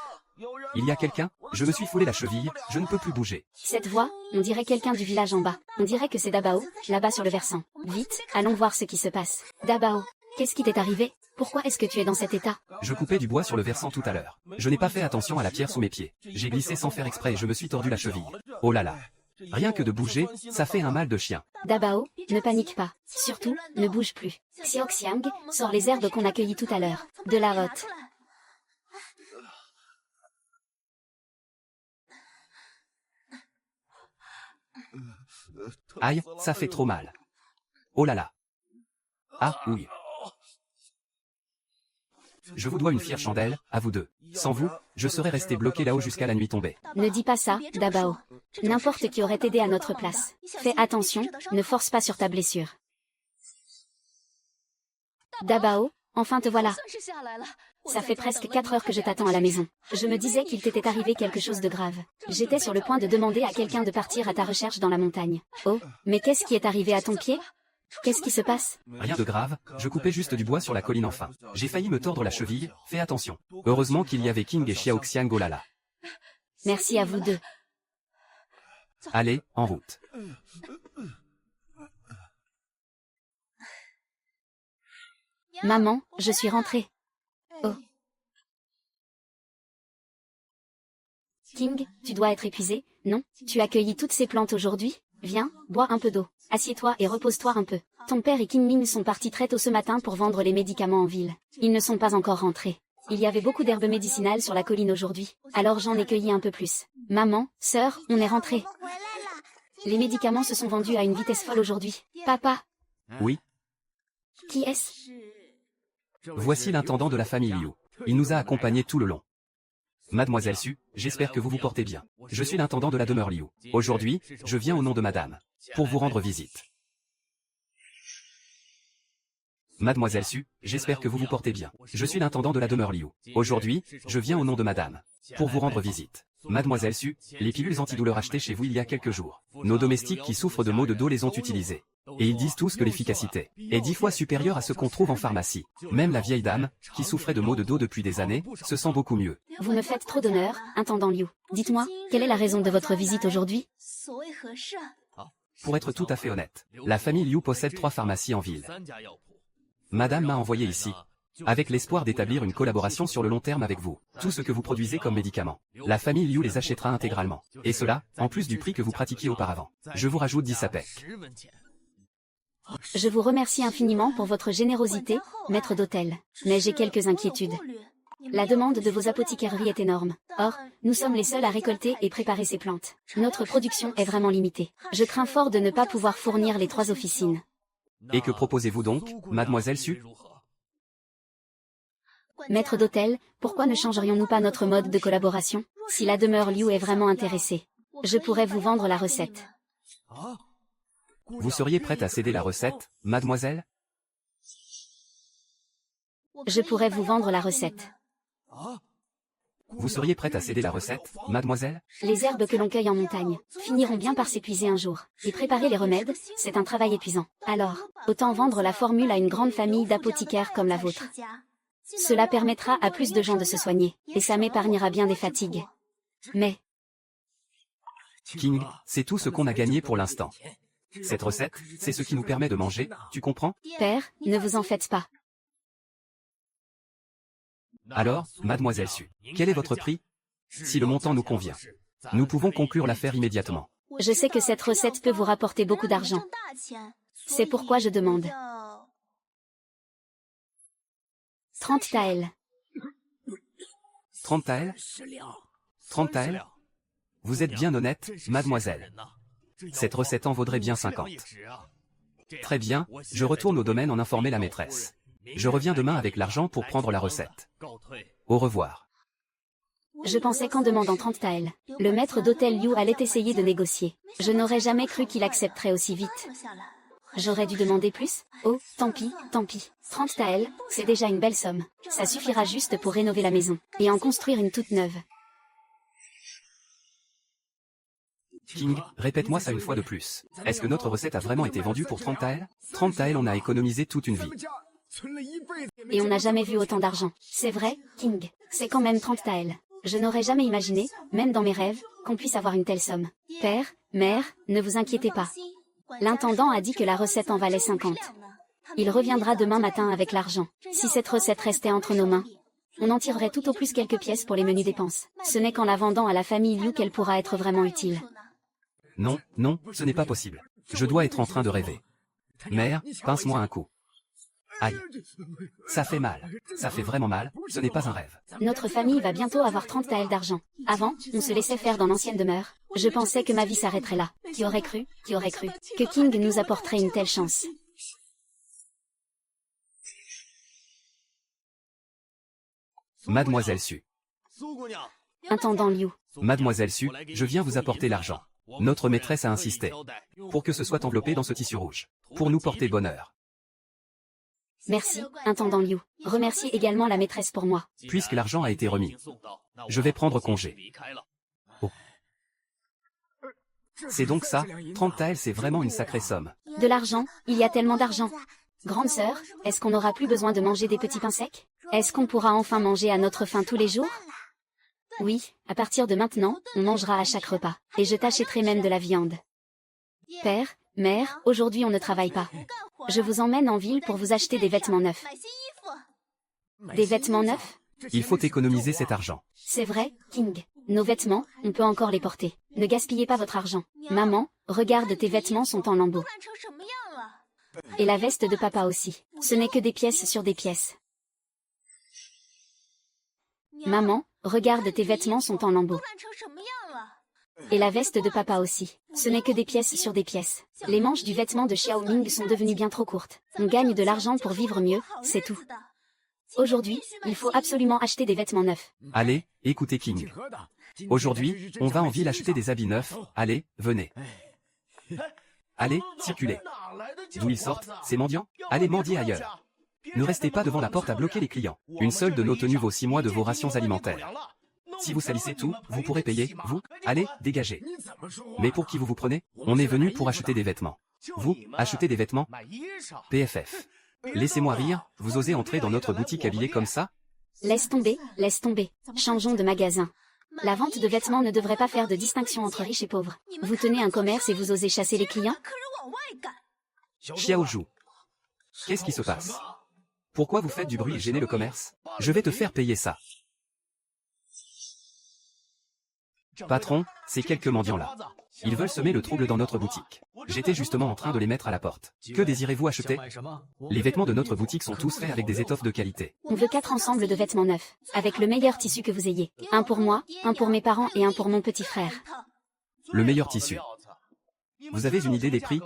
Il y a quelqu'un? Je me suis foulé la cheville, je ne peux plus bouger. Cette voix, on dirait quelqu'un du village en bas. On dirait que c'est Dabao, là-bas sur le versant. Vite, allons voir ce qui se passe. Dabao, qu'est-ce qui t'est arrivé? Pourquoi est-ce que tu es dans cet état? Je coupais du bois sur le versant tout à l'heure. Je n'ai pas fait attention à la pierre sous mes pieds. J'ai glissé sans faire exprès et je me suis tordu la cheville. Oh là là. Rien que de bouger, ça fait un mal de chien. Dabao, ne panique pas. Surtout, ne bouge plus. Xiang, sors les herbes qu'on a cueillies tout à l'heure. De la hotte. Aïe, ça fait trop mal. Oh là là. Ah, oui. Je vous dois une fière chandelle, à vous deux. Sans vous, je serais resté bloqué là-haut jusqu'à la nuit tombée. Ne dis pas ça, Dabao. N'importe qui aurait aidé à notre place. Fais attention, ne force pas sur ta blessure. Dabao, enfin te voilà. Ça fait presque 4 heures que je t'attends à la maison. Je me disais qu'il t'était arrivé quelque chose de grave. J'étais sur le point de demander à quelqu'un de partir à ta recherche dans la montagne. Oh, mais qu'est-ce qui est arrivé à ton pied? Qu'est-ce qui se passe? Rien de grave, je coupais juste du bois sur la colline enfin. J'ai failli me tordre la cheville, fais attention. Heureusement qu'il y avait King et Xiang oh là là. Merci à vous deux. Allez, en route. Maman, je suis rentrée. Oh. King, tu dois être épuisé, non? Tu as cueilli toutes ces plantes aujourd'hui? Viens, bois un peu d'eau. Assieds-toi et repose-toi un peu. Ton père et King Ming sont partis très tôt ce matin pour vendre les médicaments en ville. Ils ne sont pas encore rentrés. Il y avait beaucoup d'herbes médicinales sur la colline aujourd'hui, alors j'en ai cueilli un peu plus. Maman, sœur, on est rentrés. Les médicaments se sont vendus à une vitesse folle aujourd'hui. Papa. Oui. Qui est-ce? Voici l'intendant de la famille Liu. Il nous a accompagnés tout le long. Mademoiselle Su, j'espère que vous vous portez bien. Je suis l'intendant de la demeure Liu. Aujourd'hui, je viens au nom de madame, pour vous rendre visite. Mademoiselle Su, j'espère que vous vous portez bien. Je suis l'intendant de la demeure Liu. Aujourd'hui, je viens au nom de madame. Pour vous rendre visite. Mademoiselle Su, les pilules antidouleurs achetées chez vous il y a quelques jours. Nos domestiques qui souffrent de maux de dos les ont utilisées. Et ils disent tous que l'efficacité est 10 fois supérieure à ce qu'on trouve en pharmacie. Même la vieille dame, qui souffrait de maux de dos depuis des années, se sent beaucoup mieux. Vous me faites trop d'honneur, intendant Liu. Dites-moi, quelle est la raison de votre visite aujourd'hui? Pour être tout à fait honnête, la famille Liu possède 3 pharmacies en ville. Madame m'a envoyé ici, avec l'espoir d'établir une collaboration sur le long terme avec vous. Tout ce que vous produisez comme médicaments, la famille Liu les achètera intégralement. Et cela, en plus du prix que vous pratiquiez auparavant. Je vous rajoute 10 sapèques. Je vous remercie infiniment pour votre générosité, maître d'hôtel. Mais j'ai quelques inquiétudes. La demande de vos apothicaires est énorme. Or, nous sommes les seuls à récolter et préparer ces plantes. Notre production est vraiment limitée. Je crains fort de ne pas pouvoir fournir les 3 officines. Et que proposez-vous donc, mademoiselle Su? Maître d'hôtel, pourquoi ne changerions-nous pas notre mode de collaboration? Si la demeure Liu est vraiment intéressée, je pourrais vous vendre la recette. Vous seriez prête à céder la recette, mademoiselle? Je pourrais vous vendre la recette. Vous seriez prête à céder la recette, mademoiselle? Les herbes que l'on cueille en montagne finiront bien par s'épuiser un jour. Et préparer les remèdes, c'est un travail épuisant. Alors, autant vendre la formule à une grande famille d'apothicaires comme la vôtre. Cela permettra à plus de gens de se soigner, et ça m'épargnera bien des fatigues. Mais, King, c'est tout ce qu'on a gagné pour l'instant. Cette recette, c'est ce qui nous permet de manger, tu comprends? père, ne vous en faites pas. Alors, mademoiselle Su, quel est votre prix? Si le montant nous convient, nous pouvons conclure l'affaire immédiatement. Je sais que cette recette peut vous rapporter beaucoup d'argent. C'est pourquoi je demande 30 taels. 30 taels? 30 taels? Vous êtes bien honnête, mademoiselle. Cette recette en vaudrait bien 50. Très bien, je retourne au domaine en informer la maîtresse. Je reviens demain avec l'argent pour prendre la recette. Au revoir. Je pensais qu'en demandant 30 taels, le maître d'hôtel Liu allait essayer de négocier. Je n'aurais jamais cru qu'il accepterait aussi vite. J'aurais dû demander plus? Oh, tant pis, tant pis. 30 taels, c'est déjà une belle somme. Ça suffira juste pour rénover la maison, et en construire une toute neuve. King, répète-moi ça une fois de plus. Est-ce que notre recette a vraiment été vendue pour 30 taels? 30 taels, on a économisé toute une vie. Et on n'a jamais vu autant d'argent. C'est vrai, King, c'est quand même 30 taels. Je n'aurais jamais imaginé, même dans mes rêves, qu'on puisse avoir une telle somme. Père, mère, ne vous inquiétez pas. L'intendant a dit que la recette en valait 50. Il reviendra demain matin avec l'argent. Si cette recette restait entre nos mains, on en tirerait tout au plus quelques pièces pour les menues dépenses. Ce n'est qu'en la vendant à la famille Liu qu'elle pourra être vraiment utile. Non, non, ce n'est pas possible. Je dois être en train de rêver. Mère, pince-moi un coup. Aïe. Ça fait mal. Ça fait vraiment mal, ce n'est pas un rêve. Notre famille va bientôt avoir 30 taels d'argent. Avant, on se laissait faire dans l'ancienne demeure. Je pensais que ma vie s'arrêterait là. Qui aurait cru que King nous apporterait une telle chance? Mademoiselle Su. Intendant Liu. Mademoiselle Su, je viens vous apporter l'argent. Notre maîtresse a insisté. Pour que ce soit enveloppé dans ce tissu rouge. Pour nous porter bonheur. Merci, intendant Liu. Remerciez également la maîtresse pour moi. Puisque l'argent a été remis, je vais prendre congé. Oh. C'est donc ça, 30 taels, c'est vraiment une sacrée somme. De l'argent, il y a tellement d'argent. Grande sœur, est-ce qu'on n'aura plus besoin de manger des petits pains secs? Est-ce qu'on pourra enfin manger à notre faim tous les jours? Oui, à partir de maintenant, on mangera à chaque repas. Et je t'achèterai même de la viande. Père, mère, aujourd'hui on ne travaille pas. Je vous emmène en ville pour vous acheter des vêtements neufs. Des vêtements neufs? Il faut économiser cet argent. C'est vrai, King. Nos vêtements, on peut encore les porter. Ne gaspillez pas votre argent. Maman, regarde, tes vêtements sont en lambeaux. Et la veste de papa aussi. Ce n'est que des pièces sur des pièces. Maman, regarde, tes vêtements sont en lambeaux. Et la veste de papa aussi. Ce n'est que des pièces sur des pièces. Les manches du vêtement de Xiao Ming sont devenues bien trop courtes. On gagne de l'argent pour vivre mieux, c'est tout. Aujourd'hui, il faut absolument acheter des vêtements neufs. Allez, écoutez King. Aujourd'hui, on va en ville acheter des habits neufs. Allez, venez. Allez, circulez. D'où ils sortent, ces mendiants? Allez mendier ailleurs. Ne restez pas devant la porte à bloquer les clients. Une seule de nos tenues vaut 6 mois de vos rations alimentaires. Si vous salissez tout, vous pourrez payer, vous, allez, dégagez. Mais pour qui vous vous prenez? On est venu pour acheter des vêtements. Vous, achetez des vêtements? PFF. Laissez-moi rire, vous osez entrer dans notre boutique habillée comme ça? Laisse tomber, laisse tomber. Changeons de magasin. La vente de vêtements ne devrait pas faire de distinction entre riches et pauvres. Vous tenez un commerce et vous osez chasser les clients? Xiaozhu. Qu'est-ce qui se passe? Pourquoi vous faites du bruit et gênez le commerce? Je vais te faire payer ça. Patron, ces quelques mendiants-là. Ils veulent semer le trouble dans notre boutique. J'étais justement en train de les mettre à la porte. Que désirez-vous acheter? Les vêtements de notre boutique sont tous faits avec des étoffes de qualité. On veut 4 ensembles de vêtements neufs, avec le meilleur tissu que vous ayez. Un pour moi, un pour mes parents et un pour mon petit frère. Le meilleur tissu. Vous avez une idée des prix?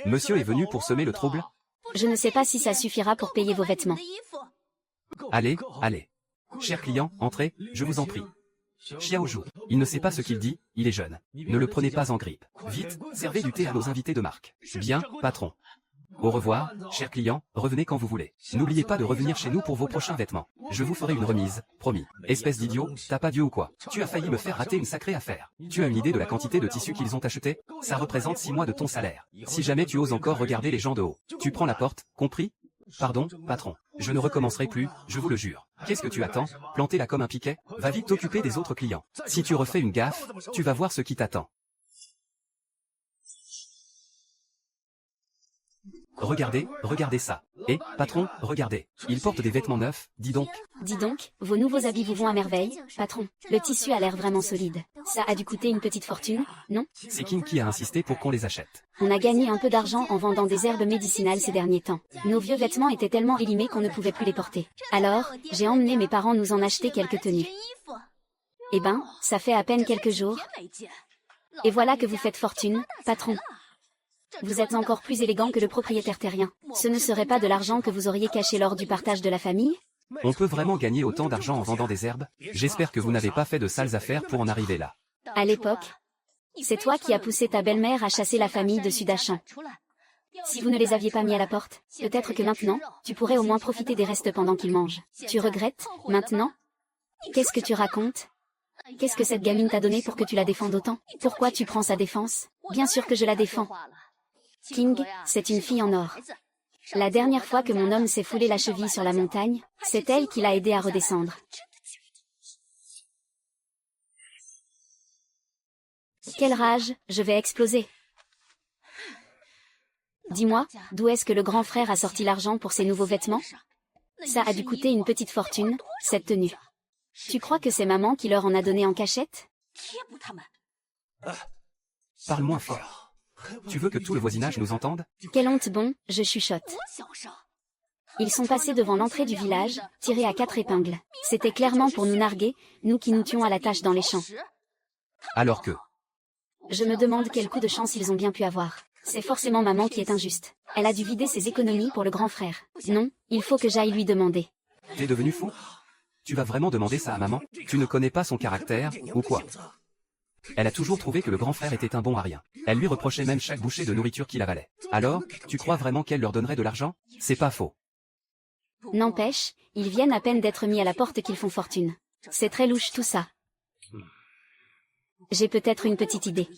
Monsieur est venu pour semer le trouble? Je ne sais pas si ça suffira pour payer vos vêtements. Allez, allez. Chers clients, entrez, je vous en prie. Xiaozhu, il ne sait pas ce qu'il dit, il est jeune. Ne le prenez pas en grippe. Vite, servez du thé à nos invités de marque. Bien, patron. Au revoir, chers clients, revenez quand vous voulez. N'oubliez pas de revenir chez nous pour vos prochains vêtements. Je vous ferai une remise, promis. Espèce d'idiot, t'as pas Dieu ou quoi? Tu as failli me faire rater une sacrée affaire. Tu as une idée de la quantité de tissu qu'ils ont acheté? Ça représente 6 mois de ton salaire. Si jamais tu oses encore regarder les gens de haut, tu prends la porte, compris? Pardon, patron. Je ne recommencerai plus, je vous le jure. Qu'est-ce que tu attends? Plantez-la comme un piquet, va vite t'occuper des autres clients. Si tu refais une gaffe, tu vas voir ce qui t'attend. Regardez, regardez ça. Et, patron, regardez. Il porte des vêtements neufs, dis donc. Dis donc, vos nouveaux habits vous vont à merveille, patron. Le tissu a l'air vraiment solide. Ça a dû coûter une petite fortune, non? C'est King qui a insisté pour qu'on les achète. On a gagné un peu d'argent en vendant des herbes médicinales ces derniers temps. Nos vieux vêtements étaient tellement élimés qu'on ne pouvait plus les porter. Alors, j'ai emmené mes parents nous en acheter quelques tenues. Eh ben, ça fait à peine quelques jours. Et voilà que vous faites fortune, patron. Vous êtes encore plus élégant que le propriétaire terrien. Ce ne serait pas de l'argent que vous auriez caché lors du partage de la famille? On peut vraiment gagner autant d'argent en vendant des herbes? J'espère que vous n'avez pas fait de sales affaires pour en arriver là. À l'époque, c'est toi qui as poussé ta belle-mère à chasser la famille de Sudachan. Si vous ne les aviez pas mis à la porte, peut-être que maintenant, tu pourrais au moins profiter des restes pendant qu'ils mangent. Tu regrettes, maintenant? Qu'est-ce que tu racontes? Qu'est-ce que cette gamine t'a donné pour que tu la défendes autant? Pourquoi tu prends sa défense? Bien sûr que je la défends. King, c'est une fille en or. La dernière fois que mon homme s'est foulé la cheville sur la montagne, c'est elle qui l'a aidé à redescendre. Quelle rage, je vais exploser. Dis-moi, d'où est-ce que le grand frère a sorti l'argent pour ses nouveaux vêtements? Ça a dû coûter une petite fortune, cette tenue. Tu crois que c'est maman qui leur en a donné en cachette? Parle moins fort. Tu veux que tout le voisinage nous entende? Quelle honte bon, je chuchote. Ils sont passés devant l'entrée du village, tirés à 4 épingles. C'était clairement pour nous narguer, nous qui nous tuons à la tâche dans les champs. Alors que... Je me demande quel coup de chance ils ont bien pu avoir. C'est forcément maman qui est injuste. Elle a dû vider ses économies pour le grand frère. Non, il faut que j'aille lui demander. T'es devenu fou? Tu vas vraiment demander ça à maman? Tu ne connais pas son caractère, ou quoi? Elle a toujours trouvé que le grand frère était un bon à rien. Elle lui reprochait même chaque bouchée de nourriture qu'il avalait. Alors, tu crois vraiment qu'elle leur donnerait de l'argent? C'est pas faux. N'empêche, ils viennent à peine d'être mis à la porte qu'ils font fortune. C'est très louche tout ça. J'ai peut-être une petite idée.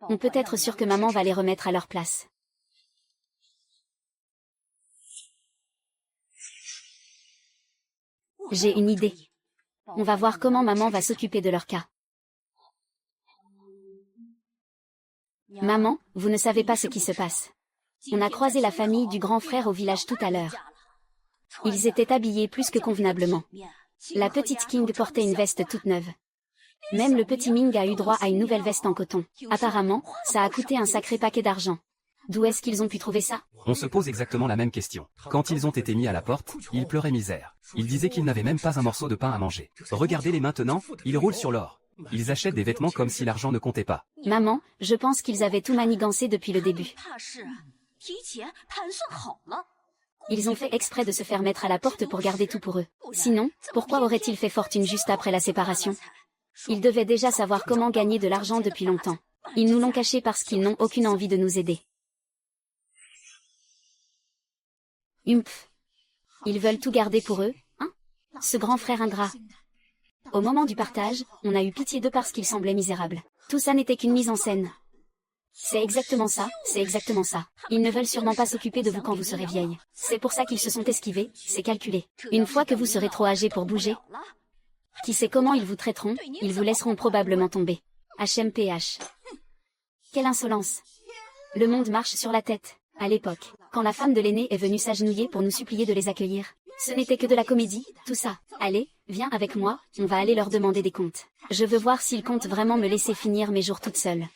On peut être sûr que maman va les remettre à leur place. J'ai une idée. On va voir comment maman va s'occuper de leur cas. Maman, vous ne savez pas ce qui se passe. On a croisé la famille du grand frère au village tout à l'heure. Ils étaient habillés plus que convenablement. La petite King portait une veste toute neuve. Même le petit Ming a eu droit à une nouvelle veste en coton. Apparemment, ça a coûté un sacré paquet d'argent. D'où est-ce qu'ils ont pu trouver ça? On se pose exactement la même question. Quand ils ont été mis à la porte, ils pleuraient misère. Ils disaient qu'ils n'avaient même pas un morceau de pain à manger. Regardez-les maintenant, ils roulent sur l'or. Ils achètent des vêtements comme si l'argent ne comptait pas. Maman, je pense qu'ils avaient tout manigancé depuis le début. Ils ont fait exprès de se faire mettre à la porte pour garder tout pour eux. Sinon, pourquoi auraient-ils fait fortune juste après la séparation? Ils devaient déjà savoir comment gagner de l'argent depuis longtemps. Ils nous l'ont caché parce qu'ils n'ont aucune envie de nous aider. Ils veulent tout garder pour eux, hein? Ce grand frère ingrat. Au moment du partage, on a eu pitié d'eux parce qu'ils semblaient misérables. Tout ça n'était qu'une mise en scène. C'est exactement ça, c'est exactement ça. Ils ne veulent sûrement pas s'occuper de vous quand vous serez vieille. C'est pour ça qu'ils se sont esquivés, c'est calculé. Une fois que vous serez trop âgé pour bouger, qui sait comment ils vous traiteront, ils vous laisseront probablement tomber. HMPH. Quelle insolence. Le monde marche sur la tête. À l'époque, quand la femme de l'aîné est venue s'agenouiller pour nous supplier de les accueillir, ce n'était que de la comédie, tout ça. Allez, viens avec moi, on va aller leur demander des comptes. Je veux voir s'ils comptent vraiment me laisser finir mes jours toute seule.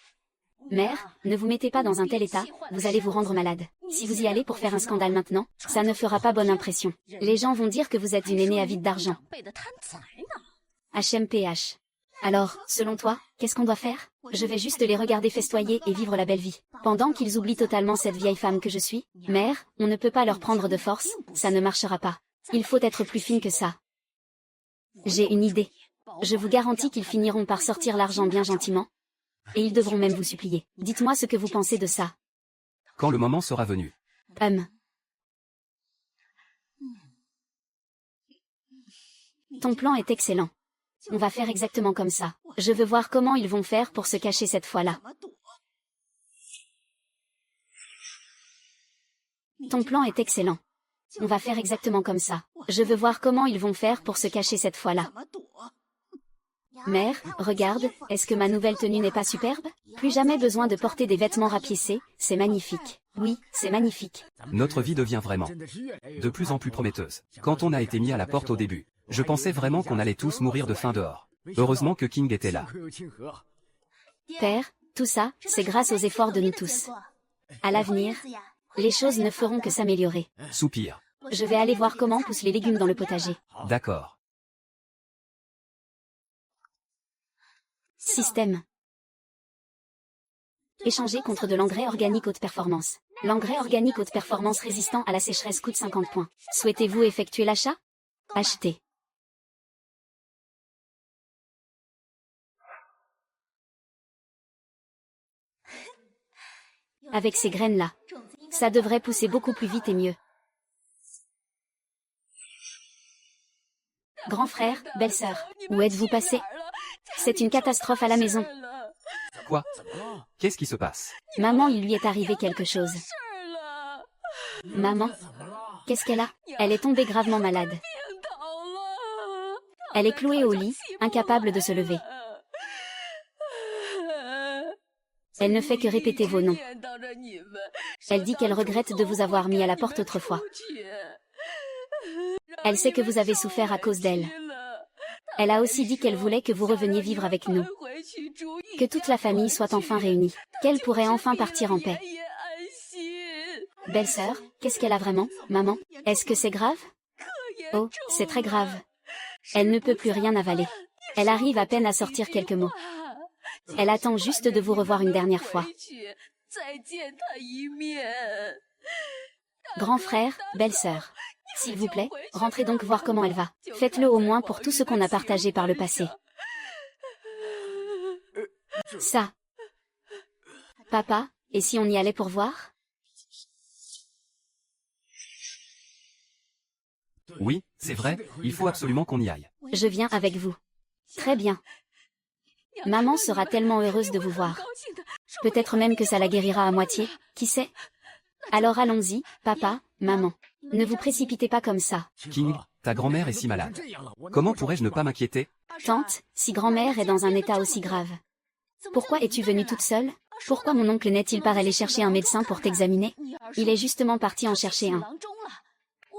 Mère, ne vous mettez pas dans un tel état, vous allez vous rendre malade. Si vous y allez pour faire un scandale maintenant, ça ne fera pas bonne impression. Les gens vont dire que vous êtes une aînée avide d'argent. HMPH. Alors, selon toi, qu'est-ce qu'on doit faire? Je vais juste les regarder festoyer et vivre la belle vie. Pendant qu'ils oublient totalement cette vieille femme que je suis. Mère, on ne peut pas leur prendre de force, ça ne marchera pas. Il faut être plus fine que ça. J'ai une idée. Je vous garantis qu'ils finiront par sortir l'argent bien gentiment. Et ils devront même vous supplier. Dites-moi ce que vous pensez de ça. Quand le moment sera venu. Ton plan est excellent. On va faire exactement comme ça. Je veux voir comment ils vont faire pour se cacher cette fois-là. Ton plan est excellent. On va faire exactement comme ça. Je veux voir comment ils vont faire pour se cacher cette fois-là. Mère, regarde, est-ce que ma nouvelle tenue n'est pas superbe? Plus jamais besoin de porter des vêtements rapiécés, c'est magnifique. Oui, c'est magnifique. Notre vie devient vraiment de plus en plus prometteuse. Quand on a été mis à la porte au début, je pensais vraiment qu'on allait tous mourir de faim dehors. Heureusement que King était là. Père, tout ça, c'est grâce aux efforts de nous tous. À l'avenir, les choses ne feront que s'améliorer. Soupir. Je vais aller voir comment poussent les légumes dans le potager. D'accord. Système. Échanger contre de l'engrais organique haute performance. L'engrais organique haute performance résistant à la sécheresse coûte 50 points. Souhaitez-vous effectuer l'achat? Acheter. Avec ces graines-là, ça devrait pousser beaucoup plus vite et mieux. Grand frère, belle-sœur, où êtes-vous passé? C'est une catastrophe à la maison. Quoi? Qu'est-ce qui se passe? Maman, il lui est arrivé quelque chose. Maman? Qu'est-ce qu'elle a? Elle est tombée gravement malade. Elle est clouée au lit, incapable de se lever. Elle ne fait que répéter vos noms. Elle dit qu'elle regrette de vous avoir mis à la porte autrefois. Elle sait que vous avez souffert à cause d'elle. Elle a aussi dit qu'elle voulait que vous reveniez vivre avec nous. Que toute la famille soit enfin réunie. Qu'elle pourrait enfin partir en paix. Belle-sœur, qu'est-ce qu'elle a vraiment, maman? Est-ce que c'est grave? Oh, c'est très grave. Elle ne peut plus rien avaler. Elle arrive à peine à sortir quelques mots. Elle attend juste de vous revoir une dernière fois. Grand frère, belle-sœur. S'il vous plaît, rentrez donc voir comment elle va. Faites-le au moins pour tout ce qu'on a partagé par le passé. Ça. Papa, et si on y allait pour voir? Oui, c'est vrai, il faut absolument qu'on y aille. Je viens avec vous. Très bien. Maman sera tellement heureuse de vous voir. Peut-être même que ça la guérira à moitié, qui sait? Alors allons-y, papa, maman. Ne vous précipitez pas comme ça. King, ta grand-mère est si malade. Comment pourrais-je ne pas m'inquiéter? Tante, si grand-mère est dans un état aussi grave. Pourquoi es-tu venue toute seule? Pourquoi mon oncle n'est-il pas allé chercher un médecin pour t'examiner? Il est justement parti en chercher un.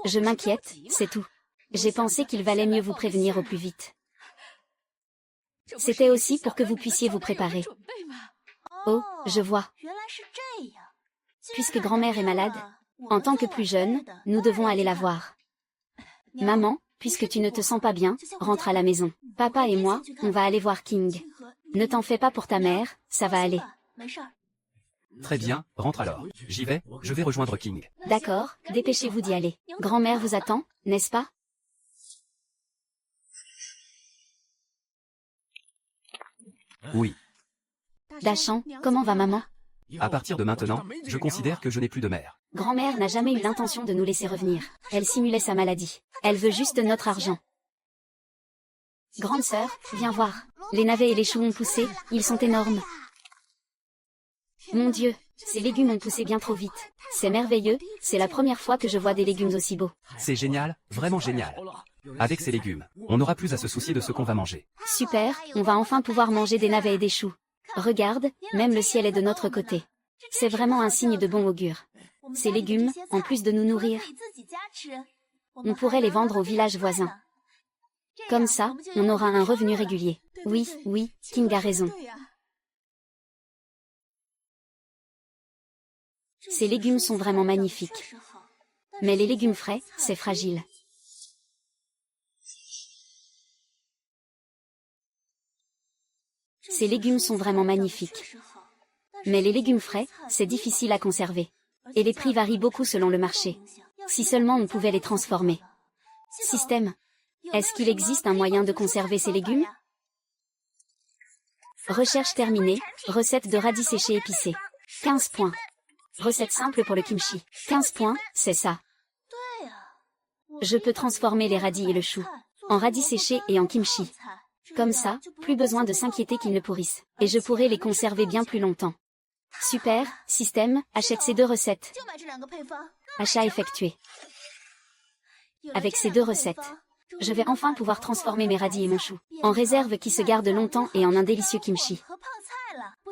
Je m'inquiète, c'est tout. J'ai pensé qu'il valait mieux vous prévenir au plus vite. C'était aussi pour que vous puissiez vous préparer. Oh, je vois. Puisque grand-mère est malade, en tant que plus jeune, nous devons aller la voir. Maman, puisque tu ne te sens pas bien, rentre à la maison. Papa et moi, on va aller voir King. Ne t'en fais pas pour ta mère, ça va aller. Très bien, rentre alors. J'y vais, je vais rejoindre King. D'accord, dépêchez-vous d'y aller. Grand-mère vous attend, n'est-ce pas? Oui. Dachan, comment va maman? À partir de maintenant, je considère que je n'ai plus de mère. Grand-mère n'a jamais eu l'intention de nous laisser revenir. Elle simulait sa maladie. Elle veut juste notre argent. Grande sœur, viens voir. Les navets et les choux ont poussé, ils sont énormes. Mon Dieu, ces légumes ont poussé bien trop vite. C'est merveilleux, c'est la première fois que je vois des légumes aussi beaux. C'est génial, vraiment génial. Avec ces légumes, on n'aura plus à se soucier de ce qu'on va manger. Super, on va enfin pouvoir manger des navets et des choux. Regarde, même le ciel est de notre côté. C'est vraiment un signe de bon augure. Ces légumes, en plus de nous nourrir, on pourrait les vendre au village voisin. Comme ça, on aura un revenu régulier. Oui, oui, King a raison. Ces légumes sont vraiment magnifiques. Mais les légumes frais, c'est fragile. Ces légumes sont vraiment magnifiques. Mais les légumes frais, c'est difficile à conserver. Et les prix varient beaucoup selon le marché. Si seulement on pouvait les transformer. Système. Est-ce qu'il existe un moyen de conserver ces légumes? Recherche terminée, recette de radis séchés épicés. 15 points. Recette simple pour le kimchi. 15 points, c'est ça. Je peux transformer les radis et le chou en radis séchés et en kimchi. Comme ça, plus besoin de s'inquiéter qu'ils ne pourrissent. Et je pourrai les conserver bien plus longtemps. Super, système, achète ces deux recettes. Achat effectué. Avec ces deux recettes, je vais enfin pouvoir transformer mes radis et mon chou en réserve qui se gardent longtemps et en un délicieux kimchi.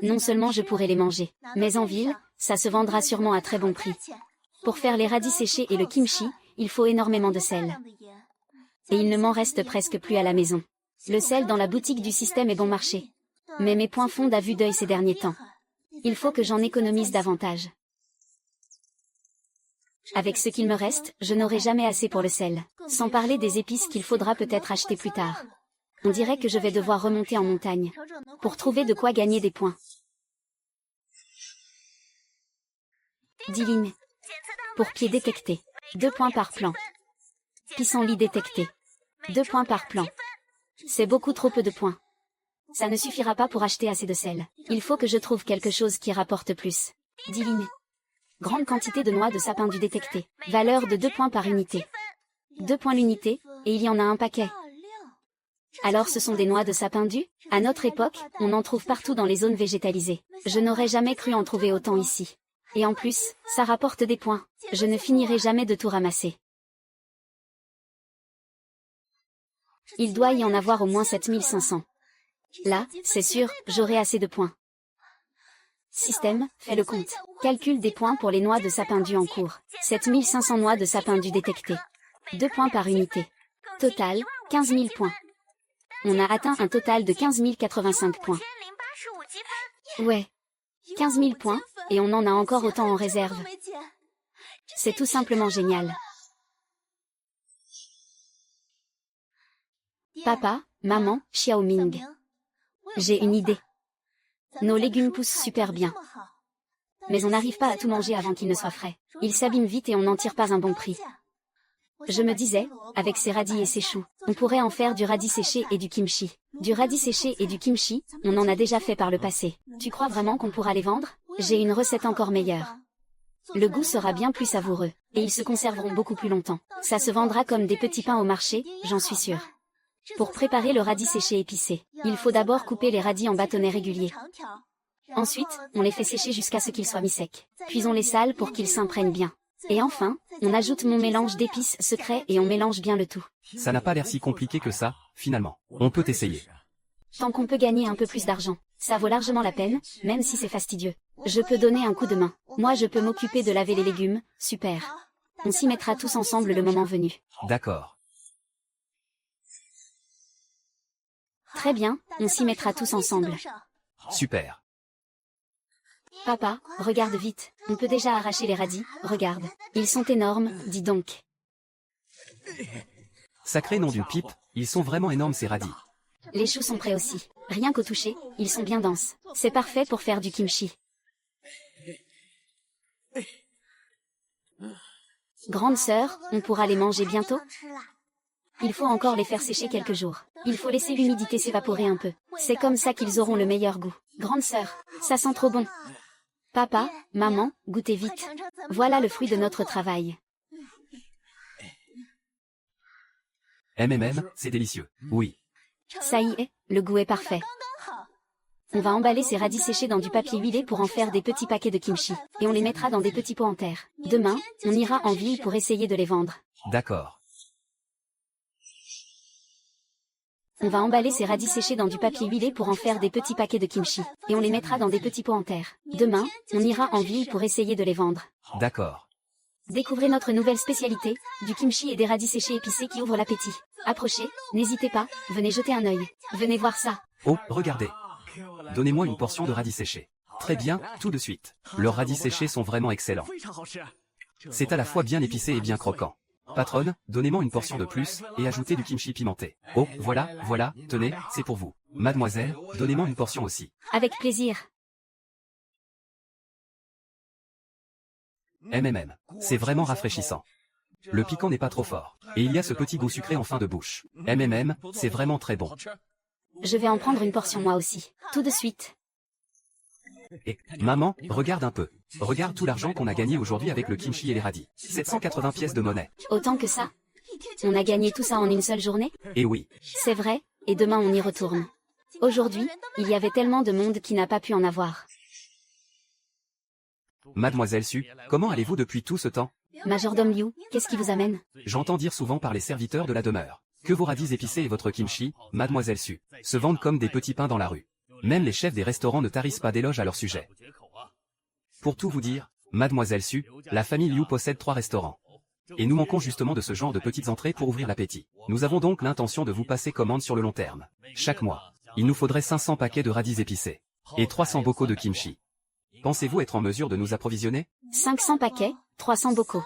Non seulement je pourrai les manger, mais en ville, ça se vendra sûrement à très bon prix. Pour faire les radis séchés et le kimchi, il faut énormément de sel. Et il ne m'en reste presque plus à la maison. Le sel dans la boutique du système est bon marché. Mais mes points fondent à vue d'œil ces derniers temps. Il faut que j'en économise davantage. Avec ce qu'il me reste, je n'aurai jamais assez pour le sel. Sans parler des épices qu'il faudra peut-être acheter plus tard. On dirait que je vais devoir remonter en montagne. Pour trouver de quoi gagner des points. 10 lignes. Pour pied détecté. 2 points par plan. Pissenlit détecté. 2 points par plan. C'est beaucoup trop peu de points. Ça ne suffira pas pour acheter assez de sel. Il faut que je trouve quelque chose qui rapporte plus. 10 lignes. Grande quantité de noix de sapin du détecté. Valeur de 2 points par unité. 2 points l'unité, et il y en a un paquet. Alors ce sont des noix de sapin du? À notre époque, on en trouve partout dans les zones végétalisées. Je n'aurais jamais cru en trouver autant ici. Et en plus, ça rapporte des points. Je ne finirai jamais de tout ramasser. Il doit y en avoir au moins 7500. Là, c'est sûr, j'aurai assez de points. Système, fais le compte. Calcul des points pour les noix de sapin du en cours. 7500 noix de sapin du détectées. 2 points par unité. Total, 15 000 points. On a atteint un total de 15 085 points. Ouais. 15 000 points, et on en a encore autant en réserve. C'est tout simplement génial. Papa, maman, Xiaoming. J'ai une idée. Nos légumes poussent super bien. Mais on n'arrive pas à tout manger avant qu'ils ne soient frais. Ils s'abîment vite et on n'en tire pas un bon prix. Je me disais, avec ces radis et ces choux, on pourrait en faire du radis séché et du kimchi. Du radis séché et du kimchi, on en a déjà fait par le passé. Tu crois vraiment qu'on pourra les vendre? J'ai une recette encore meilleure. Le goût sera bien plus savoureux, et ils se conserveront beaucoup plus longtemps. Ça se vendra comme des petits pains au marché, j'en suis sûre. Pour préparer le radis séché épicé, il faut d'abord couper les radis en bâtonnets réguliers. Ensuite, on les fait sécher jusqu'à ce qu'ils soient mi-secs. Puis on les sale pour qu'ils s'imprègnent bien. Et enfin, on ajoute mon mélange d'épices secret et on mélange bien le tout. Ça n'a pas l'air si compliqué que ça, finalement. On peut essayer. Tant qu'on peut gagner un peu plus d'argent, ça vaut largement la peine, même si c'est fastidieux. Je peux donner un coup de main. Moi je peux m'occuper de laver les légumes, super. On s'y mettra tous ensemble le moment venu. D'accord. Très bien, on s'y mettra tous ensemble. Super. Papa, regarde vite, on peut déjà arracher les radis, regarde. Ils sont énormes, dis donc. Sacré nom d'une pipe, ils sont vraiment énormes ces radis. Les choux sont prêts aussi. Rien qu'au toucher, ils sont bien denses. C'est parfait pour faire du kimchi. Grande sœur, on pourra les manger bientôt? Il faut encore les faire sécher quelques jours. Il faut laisser l'humidité s'évaporer un peu. C'est comme ça qu'ils auront le meilleur goût. Grande sœur, ça sent trop bon. Papa, maman, goûtez vite. Voilà le fruit de notre travail. C'est délicieux. Oui. Ça y est, le goût est parfait. On va emballer ces radis séchés dans du papier huilé pour en faire des petits paquets de kimchi, et on les mettra dans des petits pots en terre. Demain, on ira en ville pour essayer de les vendre. D'accord. On va emballer ces radis séchés dans du papier huilé pour en faire des petits paquets de kimchi, et on les mettra dans des petits pots en terre. Demain, on ira en ville pour essayer de les vendre. D'accord. Découvrez notre nouvelle spécialité, du kimchi et des radis séchés épicés qui ouvrent l'appétit. Approchez, n'hésitez pas, venez jeter un œil. Venez voir ça. Oh, regardez. Donnez-moi une portion de radis séchés. Très bien, tout de suite. Leurs radis séchés sont vraiment excellents. C'est à la fois bien épicé et bien croquant. Patronne, donnez-moi une portion de plus, et ajoutez du kimchi pimenté. Oh, voilà, tenez, c'est pour vous. Mademoiselle, donnez-moi une portion aussi. Avec plaisir. C'est vraiment rafraîchissant. Le piquant n'est pas trop fort. Et il y a ce petit goût sucré en fin de bouche. C'est vraiment très bon. Je vais en prendre une portion moi aussi. Tout de suite. Et, maman, regarde un peu. Regarde tout l'argent qu'on a gagné aujourd'hui avec le kimchi et les radis. 780 pièces de monnaie. Autant que ça. On a gagné tout ça en une seule journée? Et oui. C'est vrai, et demain on y retourne. Aujourd'hui, il y avait tellement de monde qui n'a pas pu en avoir. Mademoiselle Su, comment allez-vous depuis tout ce temps? Majordome Liu, qu'est-ce qui vous amène? J'entends dire souvent par les serviteurs de la demeure que vos radis épicés et votre kimchi, Mademoiselle Su, se vendent comme des petits pains dans la rue. Même les chefs des restaurants ne tarissent pas d'éloges à leur sujet. Pour tout vous dire, Mademoiselle Su, la famille Liu possède 3 restaurants. Et nous manquons justement de ce genre de petites entrées pour ouvrir l'appétit. Nous avons donc l'intention de vous passer commande sur le long terme. Chaque mois, il nous faudrait 500 paquets de radis épicés. Et 300 bocaux de kimchi. Pensez-vous être en mesure de nous approvisionner? 500 paquets, 300 bocaux.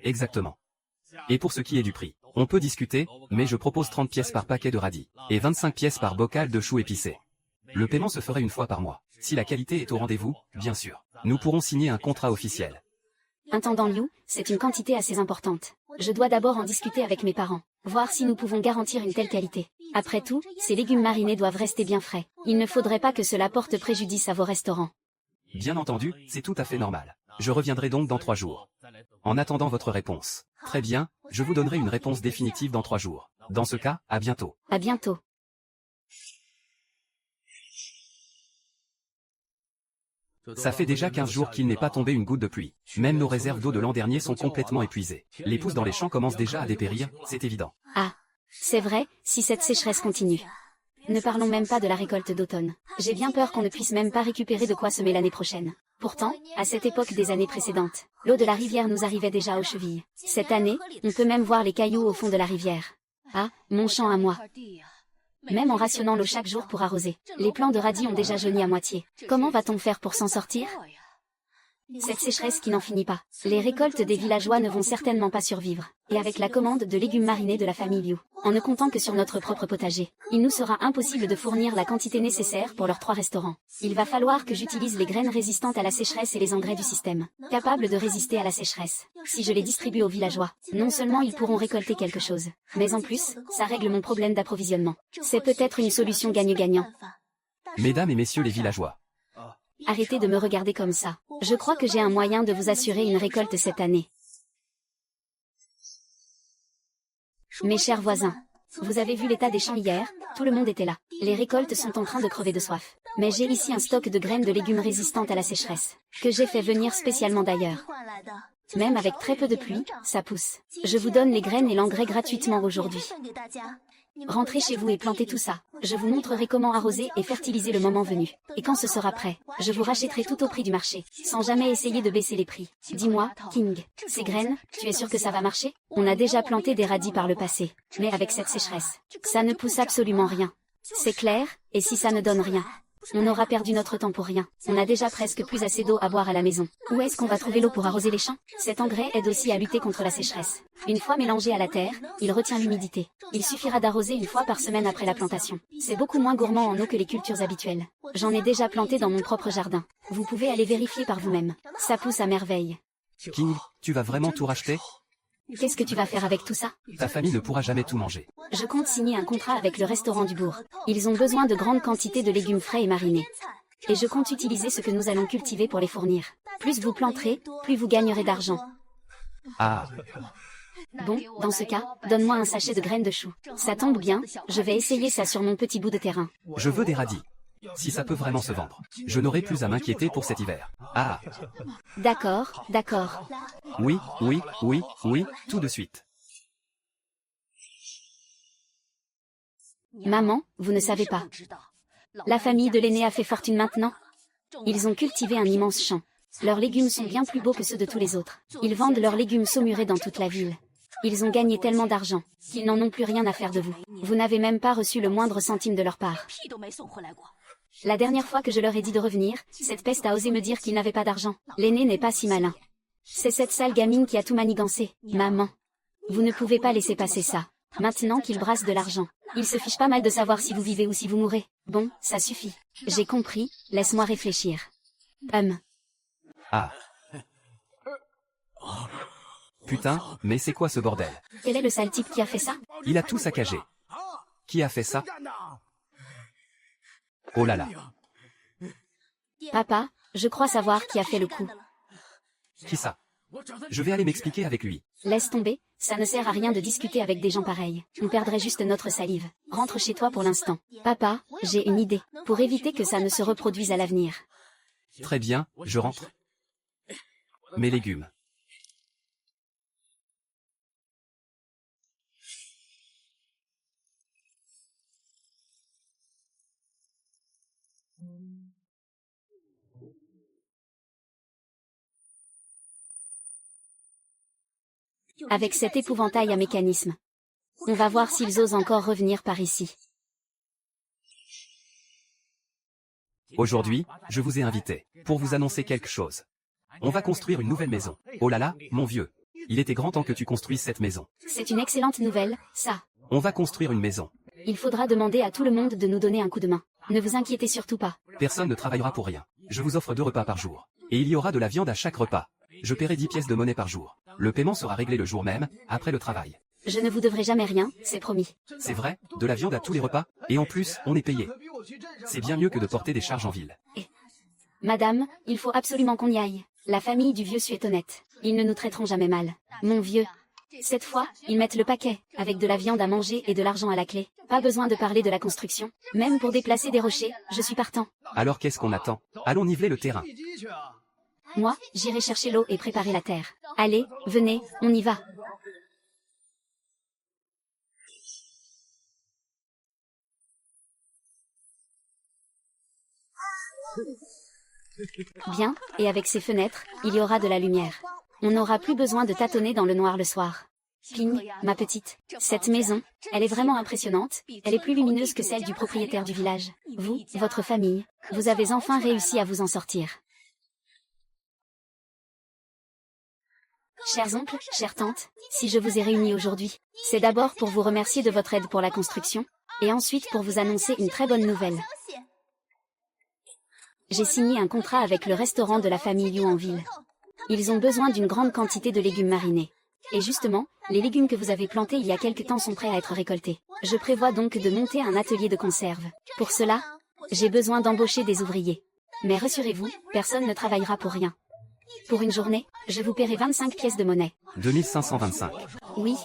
Exactement. Et pour ce qui est du prix, on peut discuter, mais je propose 30 pièces par paquet de radis, et 25 pièces par bocal de choux épicés. Le paiement se ferait une fois par mois. Si la qualité est au rendez-vous, bien sûr, nous pourrons signer un contrat officiel. Intendant Liu, c'est une quantité assez importante. Je dois d'abord en discuter avec mes parents, voir si nous pouvons garantir une telle qualité. Après tout, ces légumes marinés doivent rester bien frais. Il ne faudrait pas que cela porte préjudice à vos restaurants. Bien entendu, c'est tout à fait normal. Je reviendrai donc dans 3 jours. En attendant votre réponse. Très bien, je vous donnerai une réponse définitive dans 3 jours. Dans ce cas, à bientôt. À bientôt. Ça fait déjà 15 jours qu'il n'est pas tombé une goutte de pluie. Même nos réserves d'eau de l'an dernier sont complètement épuisées. Les pousses dans les champs commencent déjà à dépérir, c'est évident. Ah, c'est vrai, si cette sécheresse continue. Ne parlons même pas de la récolte d'automne. J'ai bien peur qu'on ne puisse même pas récupérer de quoi semer l'année prochaine. Pourtant, à cette époque des années précédentes, l'eau de la rivière nous arrivait déjà aux chevilles. Cette année, on peut même voir les cailloux au fond de la rivière. Ah, mon champ à moi. Même en rationnant l'eau chaque jour pour arroser, les plants de radis ont déjà jauni à moitié. Comment va-t-on faire pour s'en sortir? Cette sécheresse qui n'en finit pas. Les récoltes des villageois ne vont certainement pas survivre. Et avec la commande de légumes marinés de la famille Liu, en ne comptant que sur notre propre potager, il nous sera impossible de fournir la quantité nécessaire pour leurs 3 restaurants. Il va falloir que j'utilise les graines résistantes à la sécheresse et les engrais du système, capables de résister à la sécheresse. Si je les distribue aux villageois, non seulement ils pourront récolter quelque chose, mais en plus, ça règle mon problème d'approvisionnement. C'est peut-être une solution gagnant-gagnant. Mesdames et messieurs les villageois. Arrêtez de me regarder comme ça. Je crois que j'ai un moyen de vous assurer une récolte cette année. Mes chers voisins, vous avez vu l'état des champs hier, tout le monde était là. Les récoltes sont en train de crever de soif. Mais j'ai ici un stock de graines de légumes résistantes à la sécheresse, que j'ai fait venir spécialement d'ailleurs. Même avec très peu de pluie, ça pousse. Je vous donne les graines et l'engrais gratuitement aujourd'hui. Rentrez chez vous et plantez tout ça. Je vous montrerai comment arroser et fertiliser le moment venu. Et quand ce sera prêt, je vous rachèterai tout au prix du marché, sans jamais essayer de baisser les prix. Dis-moi, King, ces graines, tu es sûr que ça va marcher? On a déjà planté des radis par le passé, mais avec cette sécheresse, ça ne pousse absolument rien. C'est clair, et si ça ne donne rien, on aura perdu notre temps pour rien. On a déjà presque plus assez d'eau à boire à la maison. Où est-ce qu'on va trouver l'eau pour arroser les champs? Cet engrais aide aussi à lutter contre la sécheresse. Une fois mélangé à la terre, il retient l'humidité. Il suffira d'arroser une fois par semaine après la plantation. C'est beaucoup moins gourmand en eau que les cultures habituelles. J'en ai déjà planté dans mon propre jardin. Vous pouvez aller vérifier par vous-même. Ça pousse à merveille. King, tu vas vraiment tout racheter? Qu'est-ce que tu vas faire avec tout ça? Ta famille ne pourra jamais tout manger. Je compte signer un contrat avec le restaurant du bourg. Ils ont besoin de grandes quantités de légumes frais et marinés. Et je compte utiliser ce que nous allons cultiver pour les fournir. Plus vous planterez, plus vous gagnerez d'argent. Ah, Bon, dans ce cas, donne-moi un sachet de graines de chou. Ça tombe bien, je vais essayer ça sur mon petit bout de terrain. je veux des radis. Si ça peut vraiment se vendre, je n'aurai plus à m'inquiéter pour cet hiver. Ah, D'accord, d'accord. oui, oui, oui, oui, tout de suite. Maman, vous ne savez pas. La famille de l'aîné a fait fortune maintenant. Ils ont cultivé un immense champ. Leurs légumes sont bien plus beaux que ceux de tous les autres. Ils vendent leurs légumes saumurés dans toute la ville. Ils ont gagné tellement d'argent qu'ils n'en ont plus rien à faire de vous. Vous n'avez même pas reçu le moindre centime de leur part. La dernière fois que je leur ai dit de revenir, cette peste a osé me dire qu'ils n'avaient pas d'argent. L'aîné n'est pas si malin. C'est cette sale gamine qui a tout manigancé. Maman, vous ne pouvez pas laisser passer ça. Maintenant qu'il brasse de l'argent, il se fiche pas mal de savoir si vous vivez ou si vous mourrez. Bon, ça suffit. J'ai compris, laisse-moi réfléchir. Ah. Putain, mais c'est quoi ce bordel? Quel est le sale type qui a fait ça? Il a tout saccagé. Qui a fait ça? Oh là là. Papa, je crois savoir qui a fait le coup. Qui ça? Je vais aller m'expliquer avec lui. Laisse tomber, ça ne sert à rien de discuter avec des gens pareils. On perdrait juste notre salive. Rentre chez toi pour l'instant. Papa, j'ai une idée. Pour éviter que ça ne se reproduise à l'avenir. Très bien, je rentre. Mes légumes. Avec cet épouvantail à mécanisme. On va voir s'ils osent encore revenir par ici. Aujourd'hui, je vous ai invité pour vous annoncer quelque chose. On va construire une nouvelle maison. Oh là là, mon vieux. Il était grand temps que tu construises cette maison. C'est une excellente nouvelle, ça. On va construire une maison. Il faudra demander à tout le monde de nous donner un coup de main. Ne vous inquiétez surtout pas. Personne ne travaillera pour rien. Je vous offre 2 repas par jour. Et il y aura de la viande à chaque repas. Je paierai 10 pièces de monnaie par jour. Le paiement sera réglé le jour même, après le travail. Je ne vous devrai jamais rien, c'est promis. C'est vrai, de la viande à tous les repas, et en plus, on est payé. C'est bien mieux que de porter des charges en ville. Madame, il faut absolument qu'on y aille. La famille du vieux est honnête. Ils ne nous traiteront jamais mal. Mon vieux. Cette fois, ils mettent le paquet, avec de la viande à manger et de l'argent à la clé. Pas besoin de parler de la construction. Même pour déplacer des rochers, je suis partant. Alors qu'est-ce qu'on attend? Allons niveler le terrain. Moi, j'irai chercher l'eau et préparer la terre. Allez, venez, on y va. Bien, et avec ces fenêtres, il y aura de la lumière. On n'aura plus besoin de tâtonner dans le noir le soir. Ping, ma petite, cette maison, elle est vraiment impressionnante, elle est plus lumineuse que celle du propriétaire du village. Vous, votre famille, vous avez enfin réussi à vous en sortir. Chers oncles, chères tantes, si je vous ai réunis aujourd'hui, c'est d'abord pour vous remercier de votre aide pour la construction, et ensuite pour vous annoncer une très bonne nouvelle. J'ai signé un contrat avec le restaurant de la famille Liu en ville. Ils ont besoin d'une grande quantité de légumes marinés. Et justement, les légumes que vous avez plantés il y a quelque temps sont prêts à être récoltés. Je prévois donc de monter un atelier de conserve. Pour cela, j'ai besoin d'embaucher des ouvriers. Mais rassurez-vous, personne ne travaillera pour rien. Pour une journée, je vous paierai 25 pièces de monnaie. 2525. Oui,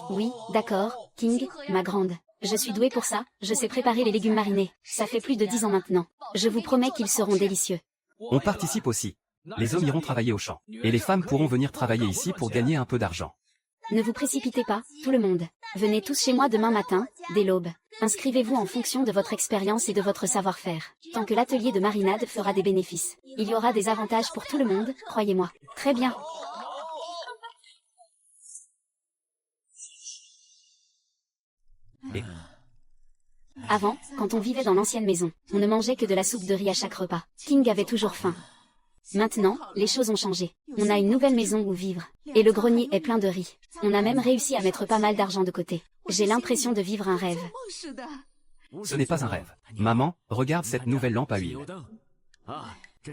d'accord, King, ma grande. Je suis douée pour ça, je sais préparer les légumes marinés. Ça fait plus de 10 ans maintenant. Je vous promets qu'ils seront délicieux. On participe aussi. Les hommes iront travailler au champ. Et les femmes pourront venir travailler ici pour gagner un peu d'argent. Ne vous précipitez pas, tout le monde. Venez tous chez moi demain matin, dès l'aube. Inscrivez-vous en fonction de votre expérience et de votre savoir-faire. Tant que l'atelier de marinade fera des bénéfices. Il y aura des avantages pour tout le monde, croyez-moi. Très bien. Et Avant, quand on vivait dans l'ancienne maison, on ne mangeait que de la soupe de riz à chaque repas. King avait toujours faim. Maintenant, les choses ont changé. On a une nouvelle maison où vivre. Et le grenier est plein de riz. On a même réussi à mettre pas mal d'argent de côté. J'ai l'impression de vivre un rêve. ce n'est pas un rêve. Maman, regarde cette nouvelle lampe à huile.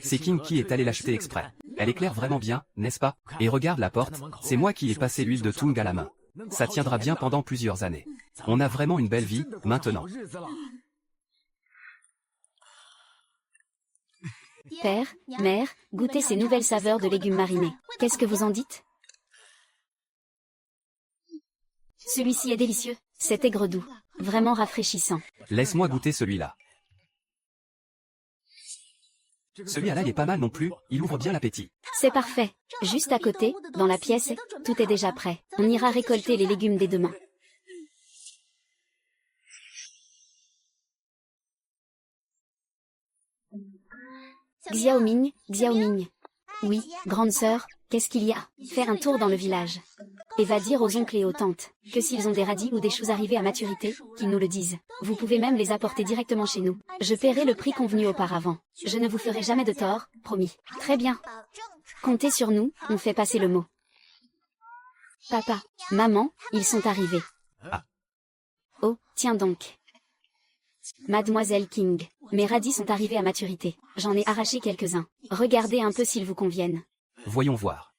C'est King qui est allé l'acheter exprès. Elle éclaire vraiment bien, n'est-ce pas? Et regarde la porte, c'est moi qui ai passé l'huile de Tung à la main. Ça tiendra bien pendant plusieurs années. On a vraiment une belle vie, maintenant. Père, mère, goûtez ces nouvelles saveurs de légumes marinés. Qu'est-ce que vous en dites? Celui-ci est délicieux, c'est aigre doux, vraiment rafraîchissant. Laisse-moi goûter celui-là. Celui à l'ail est pas mal non plus, il ouvre bien l'appétit. C'est parfait. Juste à côté, dans la pièce, tout est déjà prêt. On ira récolter les légumes dès demain. Xiaoming, Xiaoming. Oui, grande sœur, qu'est-ce qu'il y a? Faire un tour dans le village. Et va dire aux oncles et aux tantes, que s'ils ont des radis ou des choux arrivés à maturité, qu'ils nous le disent. Vous pouvez même les apporter directement chez nous. Je paierai le prix convenu auparavant. Je ne vous ferai jamais de tort, promis. Très bien. Comptez sur nous, on fait passer le mot. Papa, maman, ils sont arrivés. Ah. Oh, tiens donc. Mademoiselle King, mes radis sont arrivés à maturité. J'en ai arraché quelques-uns. Regardez un peu s'ils vous conviennent. Voyons voir.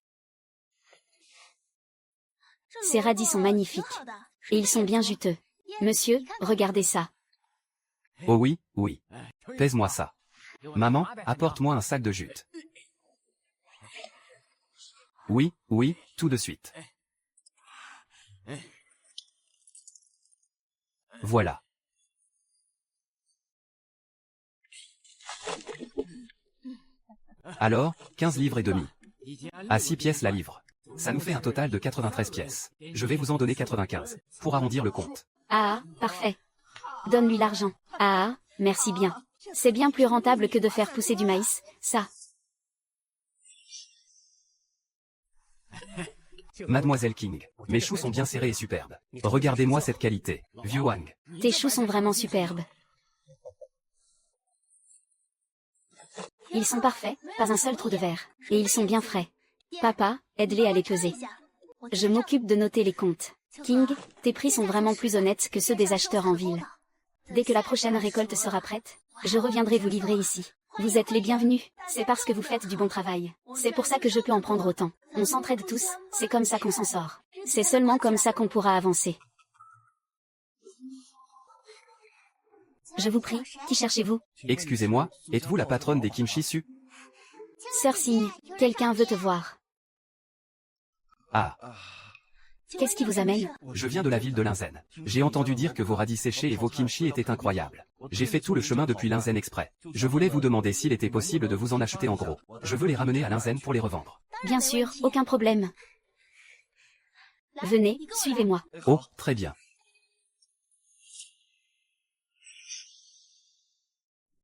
Ces radis sont magnifiques. Et ils sont bien juteux. Monsieur, regardez ça. Oh oui, oui. Pèse-moi ça. Maman, apporte-moi un sac de jute. Oui, oui, tout de suite. Voilà. Alors, 15 livres et demi. À 6 pièces la livre. Ça nous fait un total de 93 pièces. Je vais vous en donner 95, pour arrondir le compte. Ah, parfait. Donne-lui l'argent. Ah, merci bien. C'est bien plus rentable que de faire pousser du maïs, ça. Mademoiselle King, mes choux sont bien serrés et superbes. Regardez-moi cette qualité. Vieux Wang. Tes choux sont vraiment superbes. Ils sont parfaits, pas un seul trou de verre. Et ils sont bien frais. Papa, aide-les à les peser. Je m'occupe de noter les comptes. King, tes prix sont vraiment plus honnêtes que ceux des acheteurs en ville. Dès que la prochaine récolte sera prête, je reviendrai vous livrer ici. Vous êtes les bienvenus, c'est parce que vous faites du bon travail. C'est pour ça que je peux en prendre autant. On s'entraide tous, c'est comme ça qu'on s'en sort. C'est seulement comme ça qu'on pourra avancer. Je vous prie, qui cherchez-vous? Excusez-moi, êtes-vous la patronne des kimchi su? Sœur Signe, quelqu'un veut te voir. Ah, Qu'est-ce qui vous amène? je viens de la ville de Linzen. J'ai entendu dire que vos radis séchés et vos kimchi étaient incroyables. J'ai fait tout le chemin depuis Linzen exprès. Je voulais vous demander s'il était possible de vous en acheter en gros. Je veux les ramener à Linzen pour les revendre. Bien sûr, aucun problème. Venez, suivez-moi. Oh, très bien.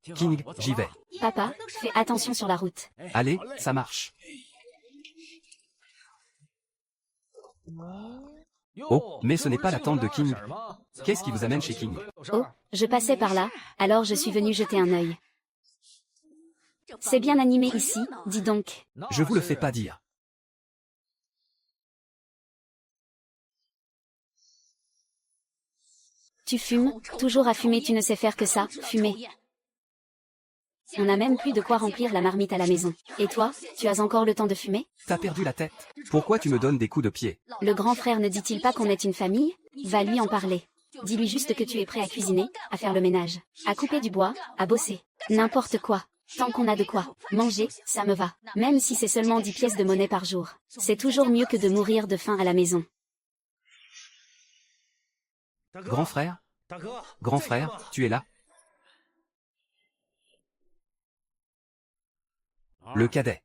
King, j'y vais. Papa, fais attention sur la route. Allez, ça marche. Oh, mais ce n'est pas la tante de King. Qu'est-ce qui vous amène chez King? Oh, je passais par là, alors je suis venu jeter un œil. C'est bien animé ici, dis donc. Je vous le fais pas dire. Tu fumes, toujours à fumer, tu ne sais faire que ça, fumer. On n'a même plus de quoi remplir la marmite à la maison. Et toi, tu as encore le temps de fumer? T'as perdu la tête. Pourquoi tu me donnes des coups de pied? Le grand frère ne dit-il pas qu'on est une famille? Va lui en parler. Dis-lui juste que tu es prêt à cuisiner, à faire le ménage, à couper du bois, à bosser. N'importe quoi. Tant qu'on a de quoi manger, ça me va. Même si c'est seulement 10 pièces de monnaie par jour. C'est toujours mieux que de mourir de faim à la maison. Grand frère? Grand frère, tu es là? Le cadet.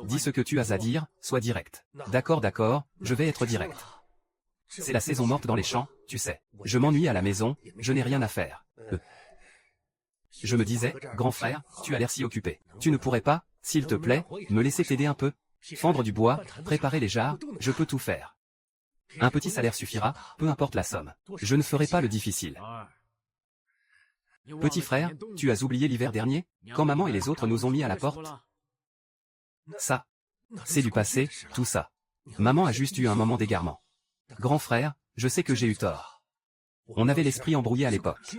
Dis ce que tu as à dire, sois direct. D'accord, d'accord, je vais être direct. C'est la saison morte dans les champs, tu sais. Je m'ennuie à la maison, je n'ai rien à faire. Je me disais, grand frère, tu as l'air si occupé. Tu ne pourrais pas, s'il te plaît, me laisser t'aider un peu? Fendre du bois, préparer les jarres, je peux tout faire. Un petit salaire suffira, peu importe la somme. Je ne ferai pas le difficile. Petit frère, tu as oublié l'hiver dernier, quand maman et les autres nous ont mis à la porte? Ça, c'est du passé, tout ça. Maman a juste eu un moment d'égarement. Grand frère, je sais que j'ai eu tort. On avait l'esprit embrouillé à l'époque.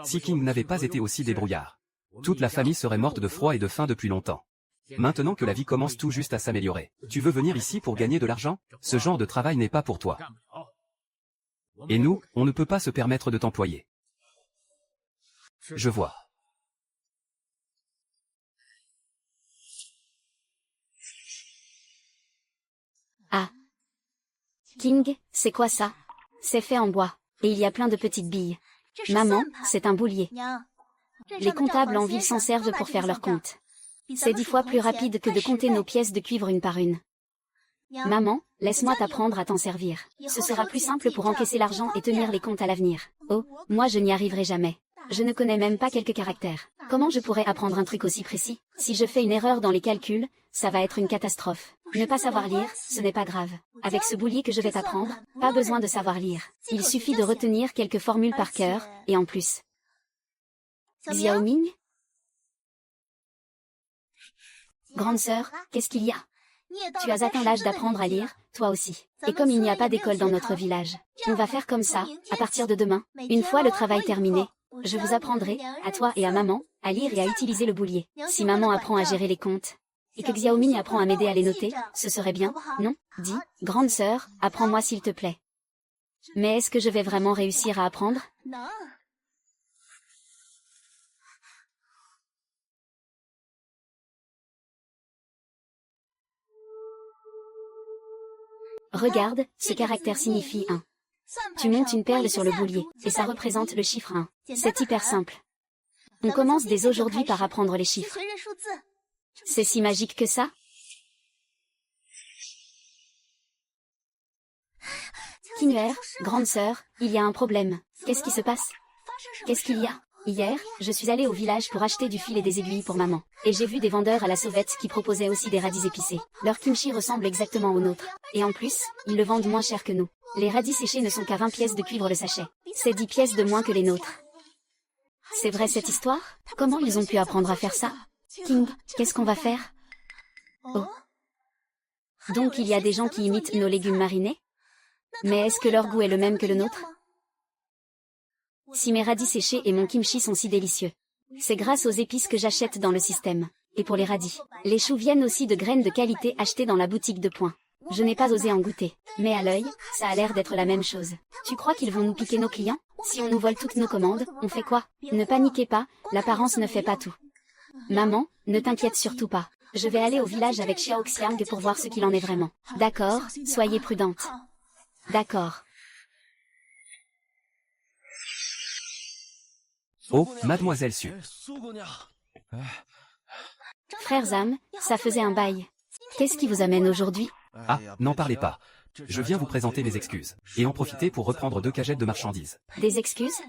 Si King n'avait pas été aussi débrouillard, toute la famille serait morte de froid et de faim depuis longtemps. Maintenant que la vie commence tout juste à s'améliorer, tu veux venir ici pour gagner de l'argent? Ce genre de travail n'est pas pour toi. Et nous, on ne peut pas se permettre de t'employer. Je vois. King, c'est quoi ça? C'est fait en bois. Et il y a plein de petites billes. Maman, c'est un boulier. Les comptables en ville s'en servent pour faire leurs comptes. C'est 10 fois plus rapide que de compter nos pièces de cuivre une par une. Maman, laisse-moi t'apprendre à t'en servir. Ce sera plus simple pour encaisser l'argent et tenir les comptes à l'avenir. Oh, moi je n'y arriverai jamais. Je ne connais même pas quelques caractères. Comment je pourrais apprendre un truc aussi précis? Si je fais une erreur dans les calculs, ça va être une catastrophe. Ne pas savoir lire, ce n'est pas grave. Avec ce boulier que je vais t'apprendre, pas besoin de savoir lire. Il suffit de retenir quelques formules par cœur, et en plus. Xiaoming? Grande sœur, qu'est-ce qu'il y a? Tu as atteint l'âge d'apprendre à lire, toi aussi. Et comme il n'y a pas d'école dans notre village, on va faire comme ça, à partir de demain, une fois le travail terminé. Je vous apprendrai, à toi et à maman, à lire et à utiliser le boulier. Si maman apprend à gérer les comptes, et que Xiaoming apprend à m'aider à les noter, ce serait bien, non? Dis, grande sœur, apprends-moi s'il te plaît. Mais est-ce que je vais vraiment réussir à apprendre? Regarde, ce caractère signifie 1. Tu montes une perle sur le boulier, et ça représente le chiffre 1. C'est hyper simple. On commence dès aujourd'hui par apprendre les chiffres. C'est si magique que ça? Kinguer, grande sœur, il y a un problème. Qu'est-ce qui se passe? Qu'est-ce qu'il y a? Hier, je suis allée au village pour acheter du fil et des aiguilles pour maman. Et j'ai vu des vendeurs à la sauvette qui proposaient aussi des radis épicés. Leur kimchi ressemble exactement au nôtre. Et en plus, ils le vendent moins cher que nous. Les radis séchés ne sont qu'à 20 pièces de cuivre le sachet. C'est 10 pièces de moins que les nôtres. C'est vrai cette histoire? Comment ils ont pu apprendre à faire ça? King, qu'est-ce qu'on va faire? Oh. Donc il y a des gens qui imitent nos légumes marinés? Mais est-ce que leur goût est le même que le nôtre? Si mes radis séchés et mon kimchi sont si délicieux, c'est grâce aux épices que j'achète dans le système. Et pour les radis, les choux viennent aussi de graines de qualité achetées dans la boutique de Point. Je n'ai pas osé en goûter. Mais à l'œil, ça a l'air d'être la même chose. Tu crois qu'ils vont nous piquer nos clients? Si on nous vole toutes nos commandes, on fait quoi? Ne paniquez pas, l'apparence ne fait pas tout. Maman, ne t'inquiète surtout pas. Je vais aller au village avec Xiao Xiang pour voir ce qu'il en est vraiment. D'accord, soyez prudente. D'accord. Oh, mademoiselle Su. Frère Zam, ça faisait un bail. Qu'est-ce qui vous amène aujourd'hui? Ah, n'en parlez pas. Je viens vous présenter mes excuses, et en profiter pour reprendre 2 cagettes de marchandises. Des excuses?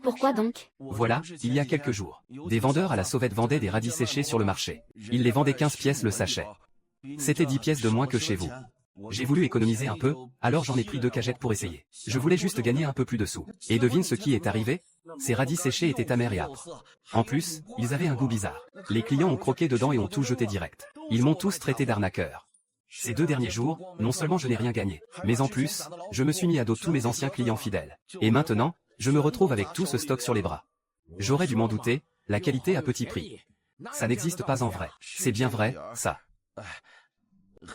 Pourquoi donc? Voilà, il y a quelques jours, des vendeurs à la sauvette vendaient des radis séchés sur le marché. Ils les vendaient 15 pièces le sachet. C'était 10 pièces de moins que chez vous. J'ai voulu économiser un peu, alors j'en ai pris 2 cagettes pour essayer. Je voulais juste gagner un peu plus de sous. Et devine ce qui est arrivé? Ces radis séchés étaient amers et âpres. En plus, ils avaient un goût bizarre. Les clients ont croqué dedans et ont tout jeté direct. Ils m'ont tous traité d'arnaqueur. Ces 2 derniers jours, non seulement je n'ai rien gagné, mais en plus, je me suis mis à dos tous mes anciens clients fidèles. Et maintenant, je me retrouve avec tout ce stock sur les bras. J'aurais dû m'en douter, la qualité à petit prix. Ça n'existe pas en vrai. C'est bien vrai, ça.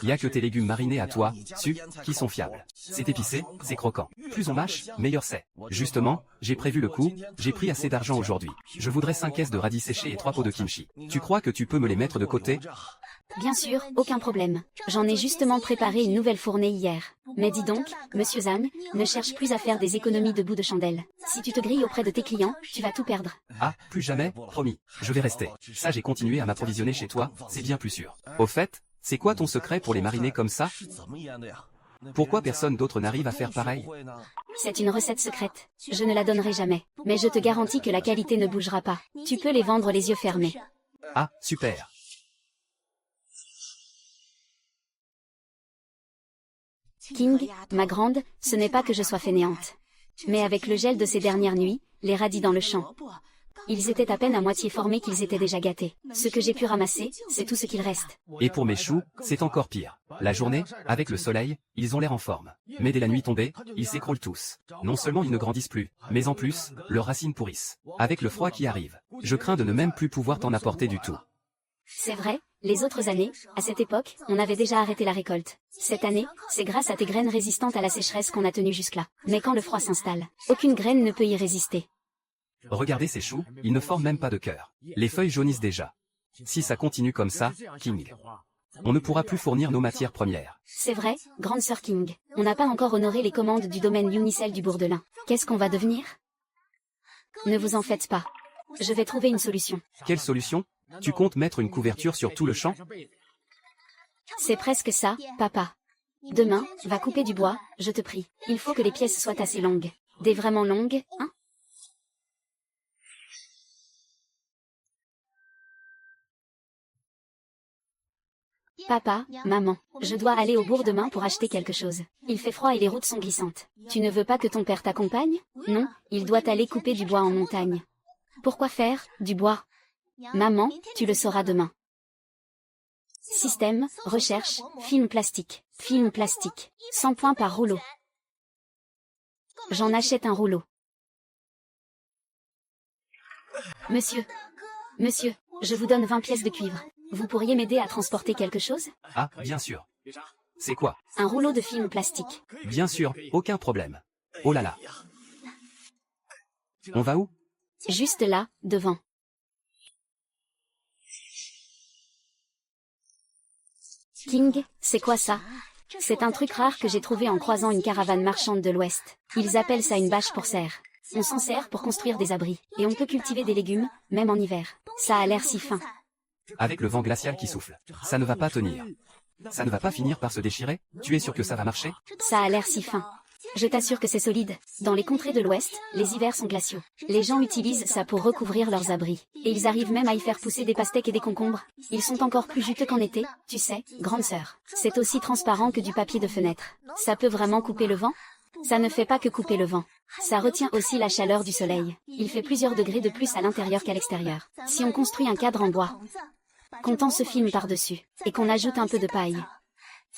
Il y a que tes légumes marinés à toi, Su, qui sont fiables. C'est épicé, c'est croquant. Plus on mâche, meilleur c'est. Justement, j'ai prévu le coup, j'ai pris assez d'argent aujourd'hui. Je voudrais 5 caisses de radis séchés et 3 pots de kimchi. Tu crois que tu peux me les mettre de côté? Bien sûr, aucun problème. J'en ai justement préparé une nouvelle fournée hier. Mais dis donc, monsieur Zhang, ne cherche plus à faire des économies de bout de chandelle. Si tu te grilles auprès de tes clients, tu vas tout perdre. Ah, plus jamais, promis. Je vais rester. Ça j'ai continué à m'approvisionner chez toi, c'est bien plus sûr. Au fait, c'est quoi ton secret pour les mariner comme ça? Pourquoi personne d'autre n'arrive à faire pareil? C'est une recette secrète. Je ne la donnerai jamais. Mais je te garantis que la qualité ne bougera pas. Tu peux les vendre les yeux fermés. Ah, super. King, ma grande, ce n'est pas que je sois fainéante. Mais avec le gel de ces dernières nuits, les radis dans le champ, ils étaient à peine à moitié formés qu'ils étaient déjà gâtés. Ce que j'ai pu ramasser, c'est tout ce qu'il reste. Et pour mes choux, c'est encore pire. La journée, avec le soleil, ils ont l'air en forme. Mais dès la nuit tombée, ils s'écroulent tous. Non seulement ils ne grandissent plus, mais en plus, leurs racines pourrissent. Avec le froid qui arrive, je crains de ne même plus pouvoir t'en apporter du tout. C'est vrai, les autres années, à cette époque, on avait déjà arrêté la récolte. Cette année, c'est grâce à tes graines résistantes à la sécheresse qu'on a tenu jusque-là. Mais quand le froid s'installe, aucune graine ne peut y résister. Regardez ces choux, ils ne forment même pas de cœur. Les feuilles jaunissent déjà. Si ça continue comme ça, King, on ne pourra plus fournir nos matières premières. C'est vrai, grande sœur King. On n'a pas encore honoré les commandes du domaine Unicel du Bourdelin. Qu'est-ce qu'on va devenir? Ne vous en faites pas. Je vais trouver une solution. Quelle solution? Tu comptes mettre une couverture sur tout le champ? C'est presque ça, papa. Demain, va couper du bois, je te prie. Il faut que les pièces soient assez longues. Des vraiment longues, hein? Papa, maman, je dois aller au bourg demain pour acheter quelque chose. Il fait froid et les routes sont glissantes. Tu ne veux pas que ton père t'accompagne? Non, il doit aller couper du bois en montagne. Pourquoi faire du bois? Maman, tu le sauras demain. Système, recherche, film plastique. Film plastique. 100 points par rouleau. J'en achète un rouleau. Monsieur, je vous donne 20 pièces de cuivre. Vous pourriez m'aider à transporter quelque chose? Ah, bien sûr. C'est quoi? Un rouleau de film plastique. Bien sûr, aucun problème. Oh là là. On va où? Juste là, devant. King, c'est quoi ça? C'est un truc rare que j'ai trouvé en croisant une caravane marchande de l'Ouest. Ils appellent ça une bâche pour serre. On s'en sert pour construire des abris. Et on peut cultiver des légumes, même en hiver. Ça a l'air si fin. Avec le vent glacial qui souffle. Ça ne va pas tenir. Ça ne va pas finir par se déchirer? Tu es sûr que ça va marcher? Ça a l'air si fin. Je t'assure que c'est solide. Dans les contrées de l'Ouest, les hivers sont glaciaux. Les gens utilisent ça pour recouvrir leurs abris. Et ils arrivent même à y faire pousser des pastèques et des concombres. Ils sont encore plus juteux qu'en été, tu sais, grande sœur. C'est aussi transparent que du papier de fenêtre. Ça peut vraiment couper le vent? Ça ne fait pas que couper le vent. Ça retient aussi la chaleur du soleil. Il fait plusieurs degrés de plus à l'intérieur qu'à l'extérieur. Si on construit un cadre en bois, qu'on tend ce film par-dessus, et qu'on ajoute un peu de paille,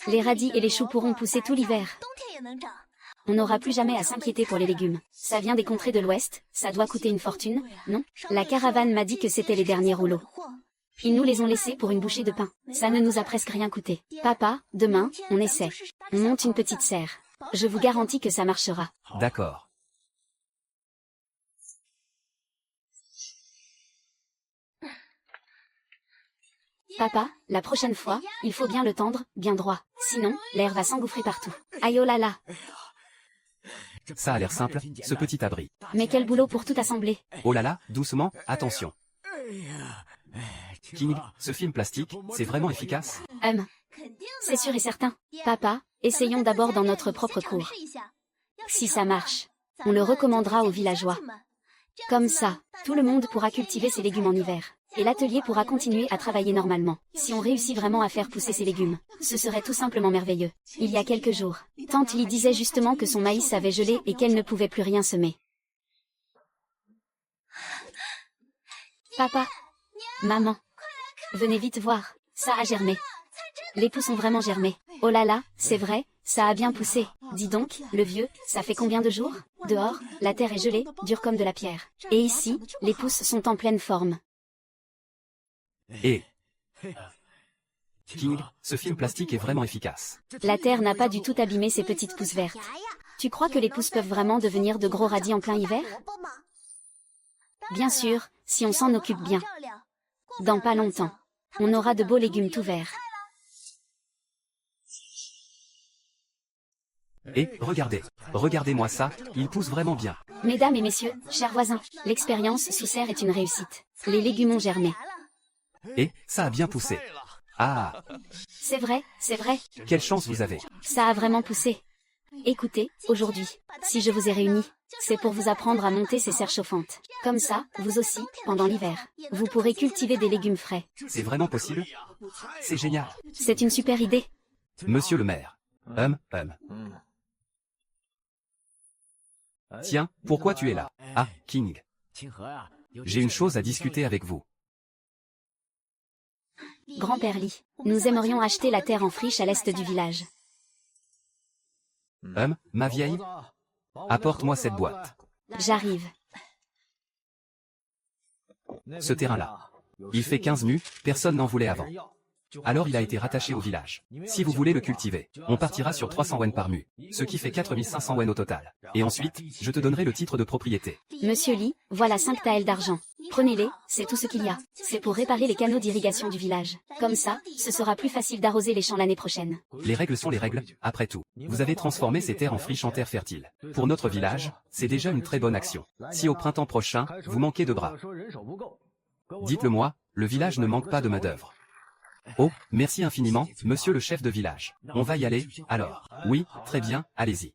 les radis et les choux pourront pousser tout l'hiver. On n'aura plus jamais à s'inquiéter pour les légumes. Ça vient des contrées de l'Ouest, ça doit coûter une fortune, non? La caravane m'a dit que c'était les derniers rouleaux. Ils nous les ont laissés pour une bouchée de pain. Ça ne nous a presque rien coûté. Papa, demain, on essaie. On monte une petite serre. Je vous garantis que ça marchera. D'accord. Papa, la prochaine fois, il faut bien le tendre, bien droit. Sinon, l'air va s'engouffrer partout. Aïe oh là là. Ça a l'air simple, ce petit abri. Mais quel boulot pour tout assembler. Oh là là, doucement, attention. King, ce film plastique, c'est vraiment efficace? C'est sûr et certain. Papa, essayons d'abord dans notre propre cour. Si ça marche, on le recommandera aux villageois. Comme ça, tout le monde pourra cultiver ses légumes en hiver. Et l'atelier pourra continuer à travailler normalement. Si on réussit vraiment à faire pousser ses légumes, ce serait tout simplement merveilleux. Il y a quelques jours, tante Lee disait justement que son maïs avait gelé et qu'elle ne pouvait plus rien semer. Papa, maman, venez vite voir, ça a germé. Les pousses ont vraiment germé. Oh là là, c'est vrai, ça a bien poussé. Dis donc, le vieux, ça fait combien de jours? Dehors, la terre est gelée, dure comme de la pierre. Et ici, les pousses sont en pleine forme. Et King, ce film plastique est vraiment efficace. La terre n'a pas du tout abîmé ces petites pousses vertes. Tu crois que les pousses peuvent vraiment devenir de gros radis en plein hiver? Bien sûr, si on s'en occupe bien. Dans pas longtemps, on aura de beaux légumes tout verts. Et, regardez-moi ça, il pousse vraiment bien. Mesdames et messieurs, chers voisins, l'expérience sous serre est une réussite. Les légumes ont germé. Et, ça a bien poussé. Ah, C'est vrai, c'est vrai. quelle chance vous avez. Ça a vraiment poussé. Écoutez, aujourd'hui, si je vous ai réunis, c'est pour vous apprendre à monter ces serres chauffantes. Comme ça, vous aussi, pendant l'hiver, vous pourrez cultiver des légumes frais. C'est vraiment possible? C'est génial. C'est une super idée. Monsieur le maire. Tiens, pourquoi tu es là? Ah, King. J'ai une chose à discuter avec vous. Grand-père Lee, nous aimerions acheter la terre en friche à l'est du village. Ma vieille? Apporte-moi cette boîte. J'arrive. Ce terrain-là. Il fait 15 nus, personne n'en voulait avant. Alors il a été rattaché au village. Si vous voulez le cultiver, on partira sur 300 wen par mu, ce qui fait 4500 wen au total. Et ensuite, je te donnerai le titre de propriété. Monsieur Lee, voilà 5 taels d'argent. Prenez-les, c'est tout ce qu'il y a. C'est pour réparer les canaux d'irrigation du village. Comme ça, ce sera plus facile d'arroser les champs l'année prochaine. Les règles sont les règles, après tout. Vous avez transformé ces terres en friches en terres fertiles. Pour notre village, c'est déjà une très bonne action. Si au printemps prochain, vous manquez de bras, dites-le moi, le village ne manque pas de main-d'œuvre. Oh, merci infiniment, monsieur le chef de village. On va y aller, alors. Oui, très bien, allez-y.